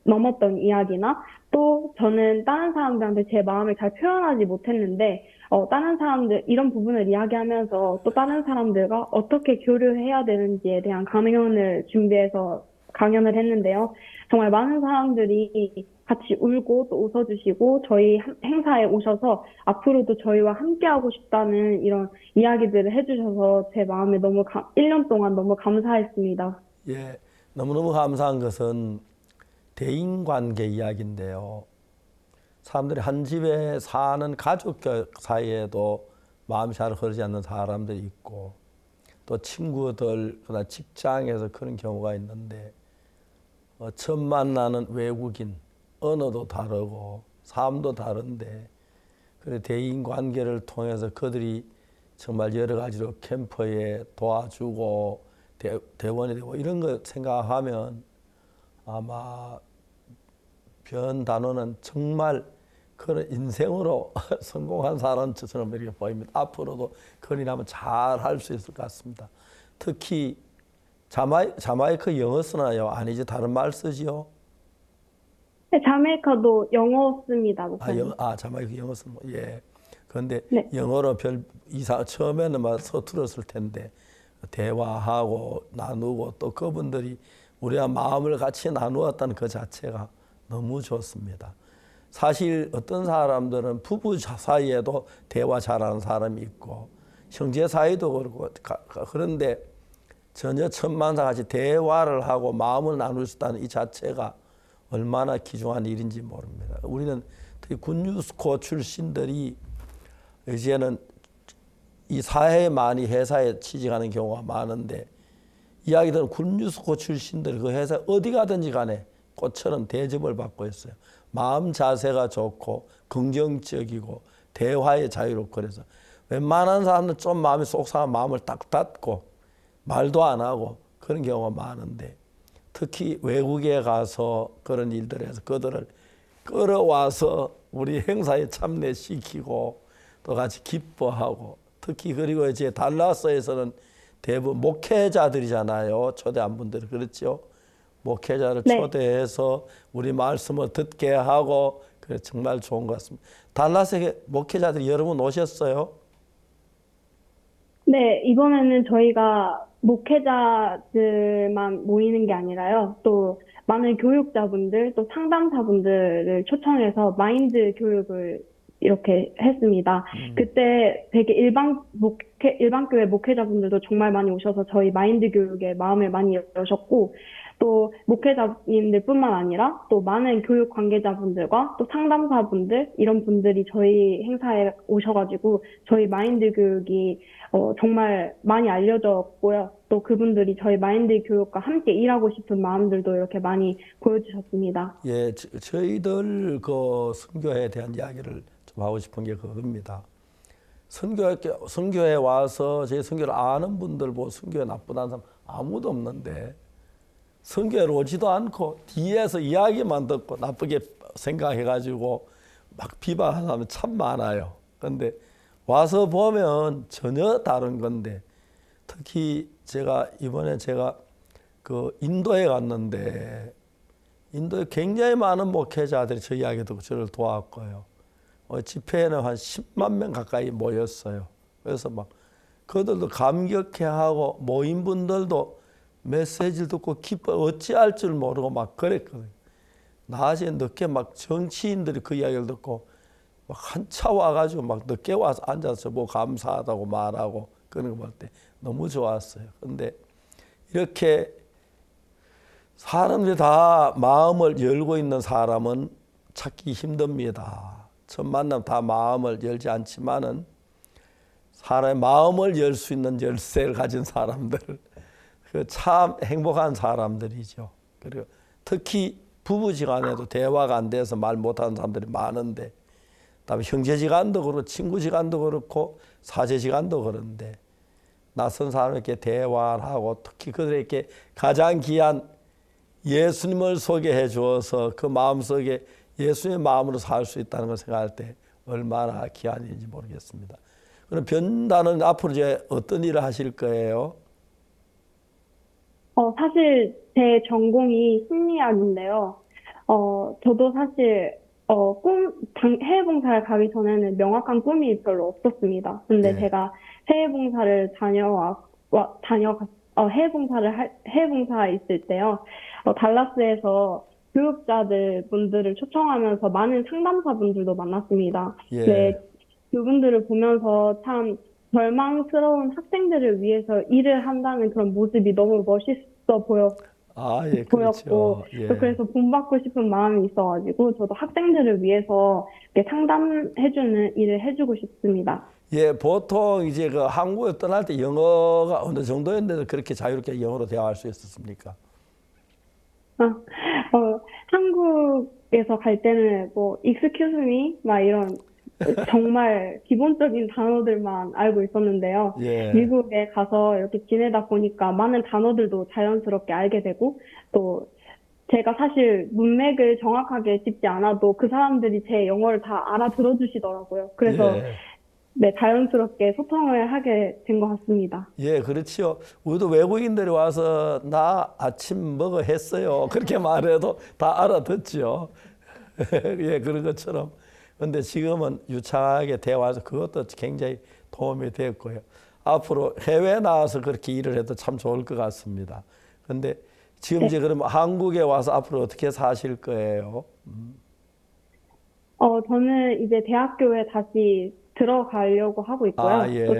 넘었던 이야기나 또 저는 다른 사람들한테 제 마음을 잘 표현하지 못했는데 다른 사람들 이런 부분을 이야기하면서 또 다른 사람들과 어떻게 교류해야 되는지에 대한 강연을 준비해서 강연을 했는데요. 정말 많은 사람들이 같이 울고 또 웃어주시고 저희 행사에 오셔서 앞으로도 저희와 함께하고 싶다는 이런 이야기들을 해주셔서 제 마음에 1년 동안 너무 감사했습니다. 너무너무 감사한 것은 대인관계 이야기인데요. 사람들이 한 집에 사는 가족 사이에도 마음이 잘 흐르지 않는 사람들이 있고 또 친구들, 그다음 직장에서 그런 경우가 있는데 처음 만나는 외국인, 언어도 다르고 삶도 다른데 그래 대인관계를 통해서 그들이 정말 여러 가지로 캠프에 도와주고 대원이 되고 이런 거 생각하면 아마 변 단어는 정말 그런 인생으로 성공한 사람처럼 이렇게 보입니다. 앞으로도 그런 일 하면 잘 할 수 있을 것 같습니다. 특히 자마이카 영어 쓰나요? 아니지 다른 말 쓰지요? 네, 자메이카도 영어 씁니다. 자마이카 영어 쓰는 거. 그런데 영어로 별 이상 처음에는 막 서툴었을 텐데 대화하고 나누고 또 그분들이 우리와 마음을 같이 나누었다는 그 자체가 너무 좋습니다. 사실 어떤 사람들은 부부 사이에도 대화 잘하는 사람이 있고 형제 사이도 그렇고 그런데 전혀 천만사 같이 대화를 하고 마음을 나눌 수 있다는 이 자체가 얼마나 귀중한 일인지 모릅니다. 우리는 특히 군유스코 출신들이 이제는 이 사회에 많이 회사에 취직하는 경우가 많은데 이야기 들은 군뉴스코 출신들 그 회사 어디 가든지 간에 꽃처럼 대접을 받고 있어요. 마음 자세가 좋고 긍정적이고 대화에 자유롭고 그래서 웬만한 사람은 좀 마음이 속상한 마음을 딱 닫고 말도 안 하고 그런 경우가 많은데 특히 외국에 가서 그런 일들을 해서 그들을 끌어와서 우리 행사에 참여시키고 또 같이 기뻐하고 특히 그리고 이제 달라스에서는 대부분 목회자들이잖아요. 초대한 분들이 그렇죠. 목회자를 네. 초대해서 우리 말씀을 듣게 하고 그래 정말 좋은 것 같습니다. 달라스에 목회자들이 여러 분 오셨어요? 네, 이번에는 저희가 목회자들만 모이는 게 아니라요. 또 많은 교육자분들, 또 상담사분들을 초청해서 마인드 교육을 이렇게 했습니다. 그때 되게 일반 교회 목회자분들도 정말 많이 오셔서 저희 마인드 교육에 마음을 많이 여셨고, 또 목회자님들뿐만 아니라 또 많은 교육 관계자분들과 또 상담사분들 이런 분들이 저희 행사에 오셔가지고 저희 마인드 교육이 정말 많이 알려졌고요. 또 그분들이 저희 마인드 교육과 함께 일하고 싶은 마음들도 이렇게 많이 보여주셨습니다. 예, 저희들 그 선교에 대한 이야기를 좀 하고 싶은 게 그겁니다. 선교에 와서 제 선교를 아는 분들 보고 선교에 나쁘다는 사람 아무도 없는데 선교를 오지도 않고 뒤에서 이야기만 듣고 나쁘게 생각해가지고 막 비방하는 사람이 참 많아요. 그런데 와서 보면 전혀 다른 건데 특히 이번에 제가 그 인도에 갔는데 인도에 굉장히 많은 목회자들이 저 이야기 듣고 저를 도왔고요. 집회에는 한 10만 명 가까이 모였어요. 그래서 막 그들도 감격해하고 모인 분들도 메시지를 듣고 기뻐 어찌할 줄 모르고 막 그랬거든요. 낮에 늦게 막 정치인들이 그 이야기를 듣고 막 한차 와가지고 막 늦게 와서 앉아서 뭐 감사하다고 말하고 그런 거 볼 때 너무 좋았어요. 근데 이렇게 사람들이 다 마음을 열고 있는 사람은 찾기 힘듭니다. 첫 만남 다 마음을 열지 않지만은 사람의 마음을 열 수 있는 열쇠를 가진 사람들 그 참 행복한 사람들이죠. 그리고 특히 부부지간에도 대화가 안 돼서 말 못하는 사람들이 많은데 그다음에 형제지간도 그렇고 친구지간도 그렇고 사제지간도 그런데 낯선 사람에게 대화를 하고 특히 그들에게 가장 귀한 예수님을 소개해 주어서 그 마음속에 예수님의 마음으로 살 수 있다는 걸 생각할 때 얼마나 귀한 일인지 모르겠습니다. 그럼 변단은 앞으로 이제 어떤 일을 하실 거예요? 사실 제 전공이 심리학인데요. 저도 사실 해외 봉사를 가기 전에는 명확한 꿈이 별로 없었습니다. 근데 제가 해외 봉사를 해외 봉사에 있을 때요. 달라스에서 교육자들 분들을 초청하면서 많은 상담사분들도 만났습니다. 예. 네, 그분들을 보면서 참 절망스러운 학생들을 위해서 일을 한다는 그런 모습이 너무 멋있어 예, 보였고, 그렇죠. 예. 또 그래서 본받고 싶은 마음이 있어가지고 저도 학생들을 위해서 이렇게 상담해주는 일을 해주고 싶습니다. 예, 보통 이제 그 한국에 떠날 때 영어가 어느 정도였는데 그렇게 자유롭게 영어로 대화할 수 있었습니까? 한국에서 갈 때는 뭐 excuse me 막 이런 정말 기본적인 단어들만 알고 있었는데요. 예. 미국에 가서 이렇게 지내다 보니까 많은 단어들도 자연스럽게 알게 되고 또 제가 사실 문맥을 정확하게 짚지 않아도 그 사람들이 제 영어를 다 알아들어 주시더라고요. 그래서 네, 자연스럽게 소통을 하게 된 것 같습니다. 예, 그렇지요. 우리도 외국인들이 와서 나 아침 먹어 했어요. 그렇게 말해도 다 알아듣죠. 예, 그런 것처럼. 근데 지금은 유창하게 대화해서 그것도 굉장히 도움이 됐고요. 앞으로 해외에 나와서 그렇게 일을 해도 참 좋을 것 같습니다. 근데 지금 이제 그러면 한국에 와서 앞으로 어떻게 사실 거예요? 저는 이제 대학교에 다시 들어가려고 하고 있고요. 예. 또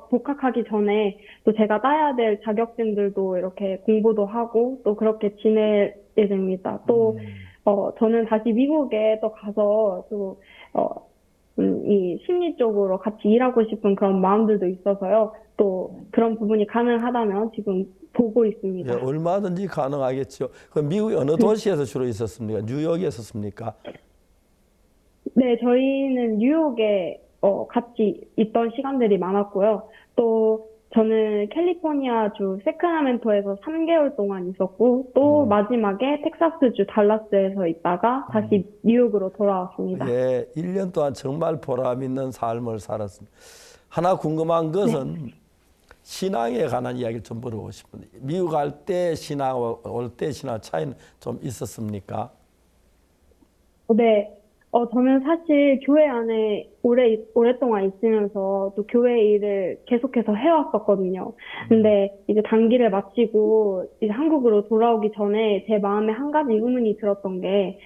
복학하기 전에 또 제가 따야 될 자격증들도 이렇게 공부도 하고 또 그렇게 지낼 예정입니다. 또 저는 다시 미국에 또 가서 또 이 심리적으로 같이 일하고 싶은 그런 마음들도 있어서요. 또 그런 부분이 가능하다면 지금 보고 있습니다. 예, 얼마든지 가능하겠죠. 그 미국의 어느 도시에서 주로 있었습니까? 뉴욕에 있었습니까? 네, 저희는 뉴욕에 같이 있던 시간들이 많았고요. 또 저는 캘리포니아주 세크라멘토에서 3개월 동안 있었고 또 마지막에 텍사스주 달라스에서 있다가 다시 뉴욕으로 돌아왔습니다. 예, 1년 동안 정말 보람 있는 삶을 살았습니다. 하나 궁금한 것은 신앙에 관한 이야기를 좀 물어보고 싶은데 미국 갈 때 신앙과 올 때 신앙 차이는 좀 있었습니까? 네. 저는 사실 교회 안에 오랫동안 있으면서 또 교회 일을 계속해서 해왔었거든요. 근데 이제 단기를 마치고 이제 한국으로 돌아오기 전에 제 마음에 한 가지 의문이 들었던 게,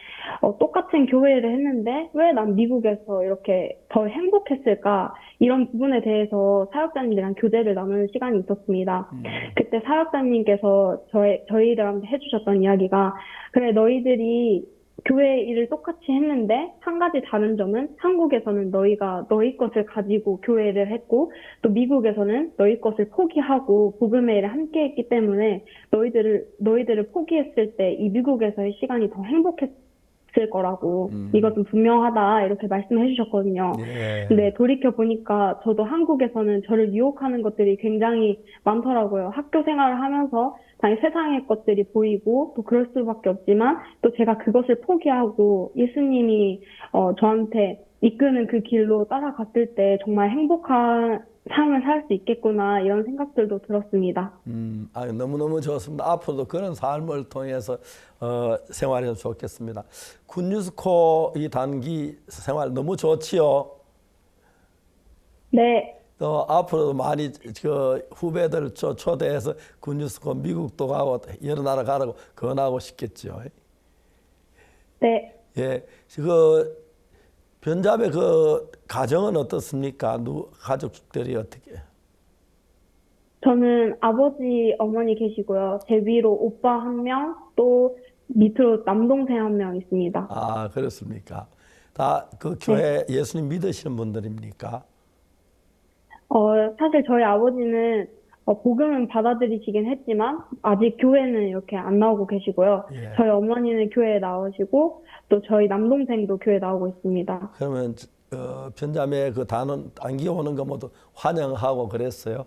똑같은 교회를 했는데 왜 난 미국에서 이렇게 더 행복했을까? 이런 부분에 대해서 사역자님들이랑 교제를 나누는 시간이 있었습니다. 그때 사역자님께서 저희들한테 해주셨던 이야기가, 그래, 너희들이 교회 일을 똑같이 했는데 한 가지 다른 점은 한국에서는 너희가 너희 것을 가지고 교회를 했고 또 미국에서는 너희 것을 포기하고 복음의 일을 함께 했기 때문에 너희들을 포기했을 때 이 미국에서의 시간이 더 행복했을 거라고 이것은 분명하다 이렇게 말씀해 주셨거든요. 예. 근데 돌이켜 보니까 저도 한국에서는 저를 유혹하는 것들이 굉장히 많더라고요. 학교 생활을 하면서 당연히 세상의 것들이 보이고 또 그럴 수밖에 없지만 또 제가 그것을 포기하고 예수님이 저한테 이끄는 그 길로 따라갔을 때 정말 행복한 삶을 살 수 있겠구나 이런 생각들도 들었습니다. 너무너무 좋습니다. 앞으로도 그런 삶을 통해서 생활하면 좋겠습니다. 굿뉴스코 이 단기 생활 너무 좋지요? 네. 또 앞으로도 많이 그 후배들 초대해서 굿뉴스코 미국도 가고 여러 나라 가라고 권하고 싶겠죠. 네. 예, 그 변자매 그 가정은 어떻습니까? 가족들이 어떻게? 저는 아버지, 어머니 계시고요. 제 위로 오빠 1명, 또 밑으로 남동생 1명 있습니다. 아, 그렇습니까? 다 그 교회 예수님 믿으시는 분들입니까? 사실 저희 아버지는 복음은 받아들이시긴 했지만 아직 교회는 이렇게 안 나오고 계시고요. 예. 저희 어머니는 교회에 나오시고 또 저희 남동생도 교회에 나오고 있습니다. 그러면 변자매 그 단기 오는 거 모두 환영하고 그랬어요?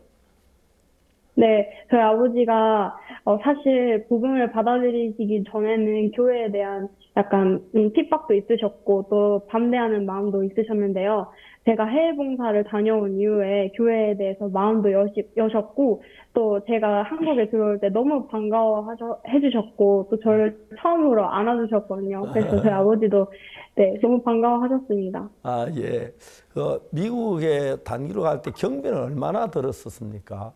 네, 저희 아버지가 사실 복음을 받아들이시기 전에는 교회에 대한 약간 핍박도 있으셨고 또 반대하는 마음도 있으셨는데요. 제가 해외 봉사를 다녀온 이후에 교회에 대해서 마음도 여셨고 또 제가 한국에 들어올 때 너무 반가워해주셨고 또 저를 처음으로 안아주셨거든요. 그래서 저희 아버지도 네, 너무 반가워하셨습니다. 아, 예. 그 미국에 단기로 갈 때 경비는 얼마나 들었었습니까?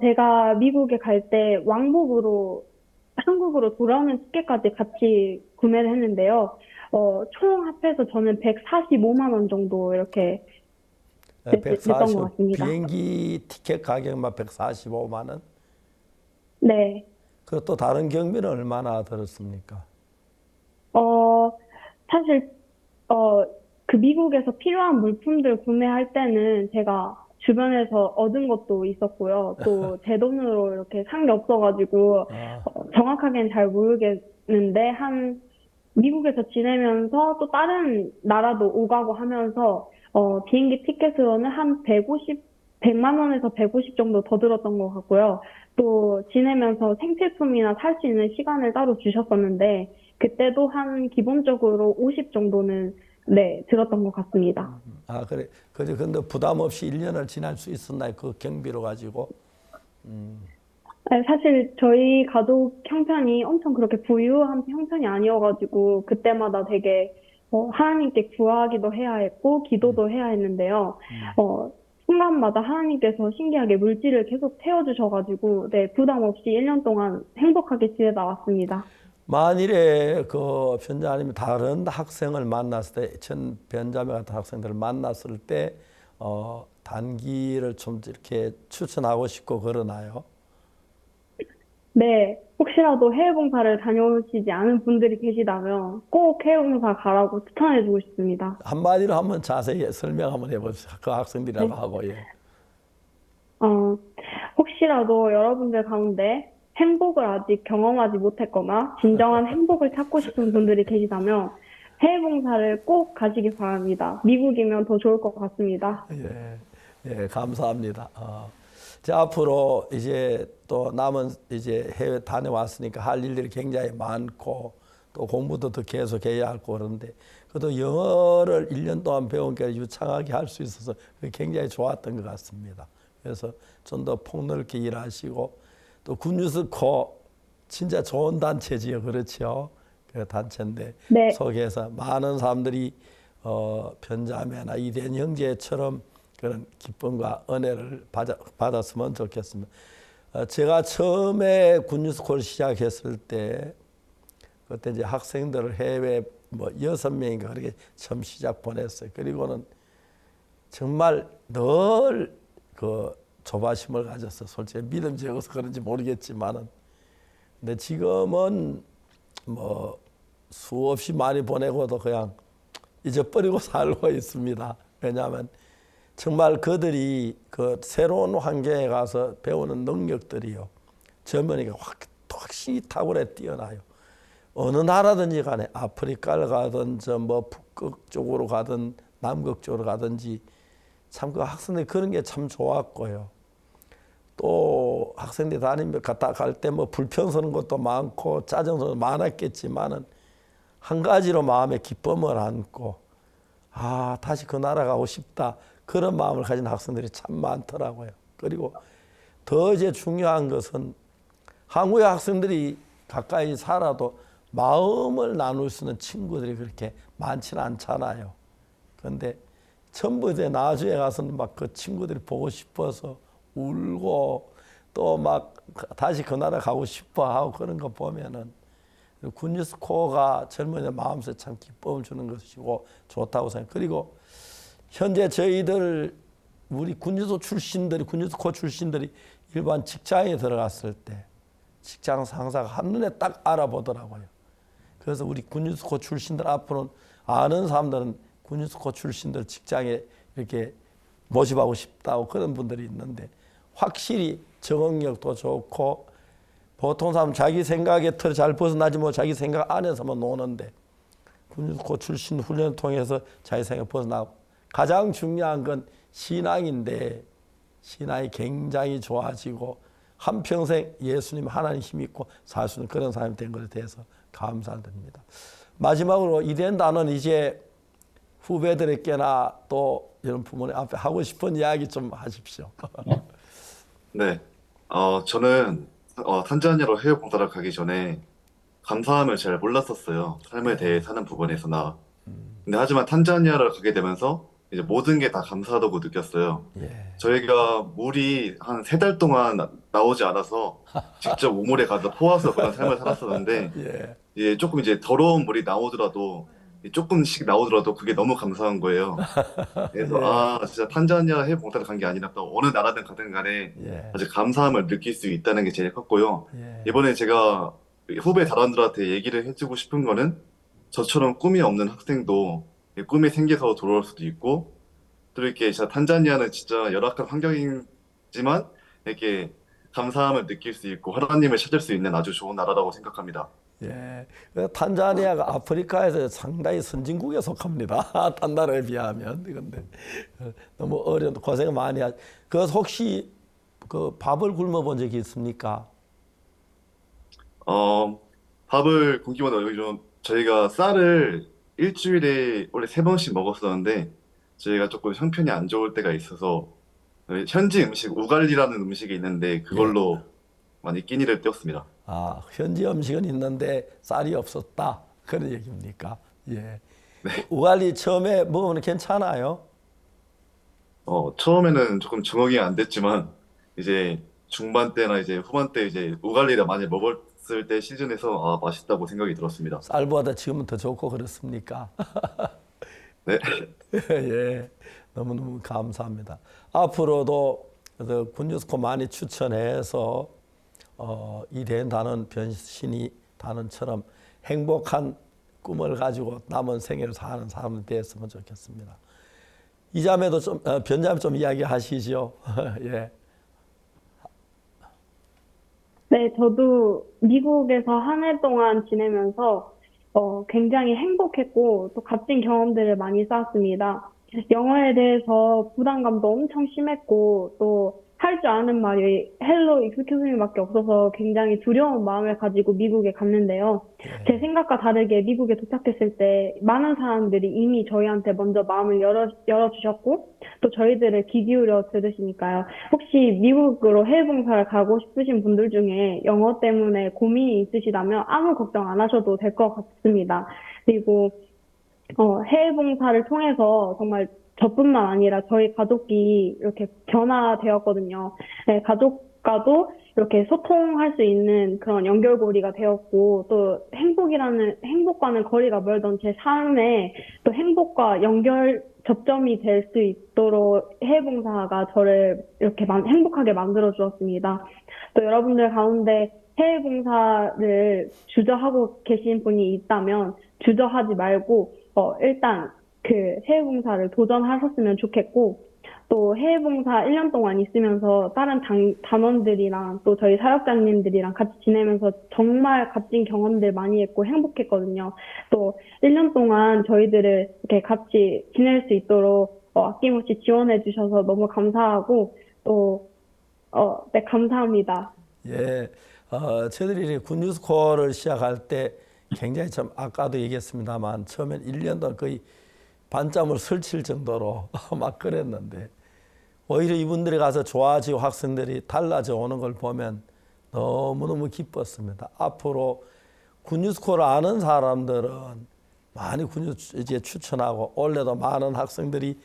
제가 미국에 갈 때 왕복으로 한국으로 돌아오는 티켓까지 같이 구매를 했는데요. 총 합해서 저는 145만 원 정도 이렇게 냈던 것 같습니다. 비행기 티켓 가격만 145만 원? 네. 그것도 다른 경비는 얼마나 들었습니까? 사실 그 미국에서 필요한 물품들 구매할 때는 제가 주변에서 얻은 것도 있었고요. 또 제 돈으로 이렇게 산 게 없어가지고 정확하게는 잘 모르겠는데 미국에서 지내면서 또 다른 나라도 오가고 하면서 비행기 티켓으로는 한 100만 원에서 150 정도 더 들었던 것 같고요. 또 지내면서 생필품이나 살 수 있는 시간을 따로 주셨었는데 그때도 한 기본적으로 50 정도는 네, 들었던 것 같습니다. 아, 그래. 근데 부담 없이 1년을 지날 수 있었나요? 그 경비로 가지고? 사실 저희 가족 형편이 엄청 그렇게 부유한 형편이 아니어가지고 그때마다 되게 하나님께 구하기도 해야 했고 기도도 해야 했는데요. 순간마다 하나님께서 신기하게 물질을 계속 태워주셔가지고 네, 부담 없이 1년 동안 행복하게 지내다 왔습니다. 만일에 그 변자님이 다른 학생을 만났을 때, 전 변자매 같은 학생들을 만났을 때 단기를 좀 이렇게 추천하고 싶고 그러나요? 네, 혹시라도 해외 봉사를 다녀오시지 않은 분들이 계시다면 꼭 해외 봉사 가라고 추천해주고 싶습니다. 한마디로 한번 자세히 설명 한번 해보세요. 그 학생들이라고 네. 하고. 예. 혹시라도 여러분들 가운데 행복을 아직 경험하지 못했거나 진정한 행복을 찾고 싶은 분들이 계시다면 해외 봉사를 꼭 가시기 바랍니다. 미국이면 더 좋을 것 같습니다. 예, 감사합니다. 자, 앞으로 이제 또 남은 이제 해외 다녀왔으니까 할 일들이 굉장히 많고 또 공부도 더 계속해야 할 거고 그런데 그래도 영어를 1년 동안 배운 게 유창하게 할 수 있어서 그게 굉장히 좋았던 것 같습니다. 그래서 좀 더 폭넓게 일하시고 또 굿뉴스코 진짜 좋은 단체지요. 그렇죠? 그 단체인데 네. 속에서 많은 사람들이 변자매나 이대현 형제처럼 그런 기쁨과 은혜를 받았으면 좋겠습니다. 제가 처음에 굿뉴스코를 시작했을 때 그때 이제 학생들을 해외 뭐 6명인가 그렇게 처음 시작 보냈어요. 그리고는 정말 늘 그 조바심을 가졌어. 솔직히 믿음 적어서 그런지 모르겠지만은. 근데 지금은 뭐 수없이 많이 보내고도 그냥 잊어버리고 살고 있습니다. 왜냐하면 정말 그들이 그 새로운 환경에 가서 배우는 능력들이요. 젊은이가 확실히 탁월해 뛰어나요. 어느 나라든지 간에 아프리카를 가든 뭐 북극 쪽으로 가든 남극 쪽으로 가든지 참 그 학생들이 그런 게 참 좋았고요. 또 학생들이 다니면 갔다 갈 때 뭐 불평스러운 것도 많고 짜증도 많았겠지만은 한 가지로 마음에 기쁨을 안고 다시 그 나라 가고 싶다 그런 마음을 가진 학생들이 참 많더라고요. 그리고 더 이제 중요한 것은 한국의 학생들이 가까이 살아도 마음을 나눌 수 있는 친구들이 그렇게 많지는 않잖아요. 그런데 전부 이제 나주에 가서는 막 그 친구들이 보고 싶어서 울고 또 막 다시 그 나라 가고 싶어 하고 그런 거 보면은 굿뉴스코가 젊은이의 마음속에 참 기쁨을 주는 것이고 좋다고 생각해요. 그리고 현재 저희들 우리 굿뉴스코 출신들이 일반 직장에 들어갔을 때 직장 상사가 한눈에 딱 알아보더라고요. 그래서 우리 굿뉴스코 출신들 앞으로는 아는 사람들은 굿뉴스코 출신들 직장에 이렇게 모집하고 싶다고 그런 분들이 있는데 확실히 적응력도 좋고 보통 사람 자기 생각의 틀 잘 벗어나지 뭐 자기 생각 안에서만 노는데 굿뉴스코 출신 훈련을 통해서 자기 생각 벗어나고 가장 중요한 건 신앙인데 신앙이 굉장히 좋아지고 한평생 예수님 하나님 힘 있고 살 수 있는 그런 사람이 된 것에 대해서 감사를 드립니다. 마지막으로 이된 단어는 이제 후배들에게나 또 이런 부모님 앞에 하고 싶은 이야기 좀 하십시오. 네. 저는 탄자니아로 해외 봉사를 가기 전에 감사함을 잘 몰랐었어요. 삶에 대해 사는 부분에서나. 근데 하지만 탄자니아를 가게 되면서 이제 모든 게 다 감사하다고 느꼈어요. 저희가 물이 한 3달 동안 나오지 않아서 직접 우물에 가서 포와서 그런 삶을 살았었는데 이제 조금 이제 더러운 물이 나오더라도 조금씩 나오더라도 그게 너무 감사한 거예요. 그래서 진짜 탄자니아 해외 봉사를 간 게 아니라 또 어느 나라든 가든 간에 아주 감사함을 느낄 수 있다는 게 제일 컸고요. 이번에 제가 후배 단원들한테 얘기를 해주고 싶은 거는 저처럼 꿈이 없는 학생도 꿈이 생겨서 돌아올 수도 있고 또 이렇게 진짜 탄자니아는 진짜 열악한 환경이지만 이렇게 감사함을 느낄 수 있고 하나님을 찾을 수 있는 아주 좋은 나라라고 생각합니다. 예, 탄자니아가 아프리카에서 상당히 선진국에 속합니다. 딴 나라에 비하면. 그런데 너무 어려운 고생을 많이 하죠. 그래서 혹시 그 밥을 굶어 본 적이 있습니까? 밥을 굶기보다 저희가 쌀을 일주일에 원래 3번씩 먹었었는데 저희가 조금 형편이 안 좋을 때가 있어서 현지 음식 우갈리라는 음식이 있는데 그걸로 많이 끼니를 때웠습니다. 현지 음식은 있는데 쌀이 없었다 그런 얘기입니까? 예. 우갈리 처음에 먹으면 괜찮아요? 처음에는 조금 적응이 안 됐지만 이제 중반 때나 이제 후반 때 이제 우갈리를 많이 먹었을 때 시즌에서 맛있다고 생각이 들었습니다. 쌀보다 지금은 더 좋고 그렇습니까? 네. 예, 너무너무 감사합니다. 앞으로도 굿뉴스코 많이 추천해서 이대현 단원 변신이 단원처럼 행복한 꿈을 가지고 남은 생애를 사는 사람이 되었으면 좋겠습니다. 이 자매도 좀 변자매 좀 이야기하시죠. 예. 네, 저도 미국에서 한 해 동안 지내면서 굉장히 행복했고 또 값진 경험들을 많이 쌓았습니다. 영어에 대해서 부담감도 엄청 심했고 또 할 줄 아는 말이 헬로 excuse me밖에 없어서 굉장히 두려운 마음을 가지고 미국에 갔는데요. 제 생각과 다르게 미국에 도착했을 때 많은 사람들이 이미 저희한테 먼저 마음을 열어주셨고 또 저희들을 귀 기울여 들으시니까요. 혹시 미국으로 해외 봉사를 가고 싶으신 분들 중에 영어 때문에 고민이 있으시다면 아무 걱정 안 하셔도 될 것 같습니다. 그리고 해외 봉사를 통해서 정말 저뿐만 아니라 저희 가족이 이렇게 변화되었거든요. 네, 가족과도 이렇게 소통할 수 있는 그런 연결고리가 되었고, 또 행복과는 거리가 멀던 제 삶에 또 행복과 연결 접점이 될 수 있도록 해외봉사가 저를 이렇게 행복하게 만들어 주었습니다. 또 여러분들 가운데 해외봉사를 주저하고 계신 분이 있다면 주저하지 말고 일단 그 해외봉사를 도전하셨으면 좋겠고, 또 해외봉사 1년 동안 있으면서 다른 단원들이랑 또 저희 사역자님들이랑 같이 지내면서 정말 값진 경험들 많이 했고 행복했거든요. 또 1년 동안 저희들을 이렇게 같이 지낼 수 있도록 아낌없이 지원해 주셔서 너무 감사하고 또 네, 감사합니다. 예, 저희들이 굿뉴스코어를 시작할 때 굉장히 좀 아까도 얘기했습니다만 처음엔 1년 동안 거의 반짬을 설칠 정도로 막 그랬는데 오히려 이분들이 가서 좋아지고 학생들이 달라져 오는 걸 보면 너무너무 기뻤습니다. 앞으로 굿뉴스코어를 아는 사람들은 많이 굿뉴스 이제 추천하고 올해도 많은 학생들이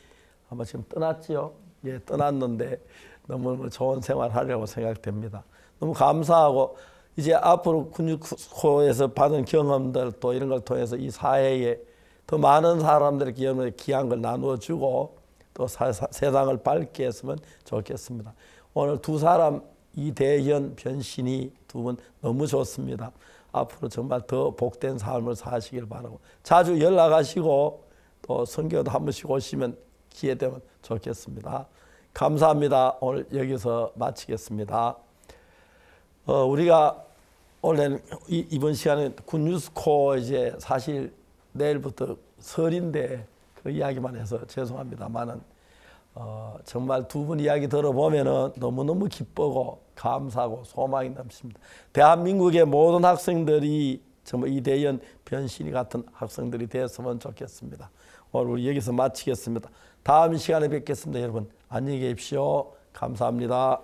아마 지금 떠났지요. 예, 떠났는데 너무 좋은 생활 하려고 생각됩니다. 너무 감사하고 이제 앞으로 굿뉴스코어에서 받은 경험들 또 이런 걸 통해서 이 사회에 더 많은 사람들에게 여러분의 귀한 걸 나누어주고 또 세상을 밝게 했으면 좋겠습니다. 오늘 두 사람 이대현, 변신이 두 분 너무 좋습니다. 앞으로 정말 더 복된 삶을 사시길 바라고 자주 연락하시고 또 선교도 한 번씩 오시면 기회 되면 좋겠습니다. 감사합니다. 오늘 여기서 마치겠습니다. 우리가 원래는 이번 시간에 굿뉴스코어 이제 사실 내일부터 설인데 그 이야기만 해서 죄송합니다만은 정말 두 분 이야기 들어보면은 너무너무 기쁘고 감사하고 소망이 넘칩니다. 대한민국의 모든 학생들이 정말 이대현, 변신이 같은 학생들이 됐으면 좋겠습니다. 오늘 우리 여기서 마치겠습니다. 다음 시간에 뵙겠습니다. 여러분 안녕히 계십시오. 감사합니다.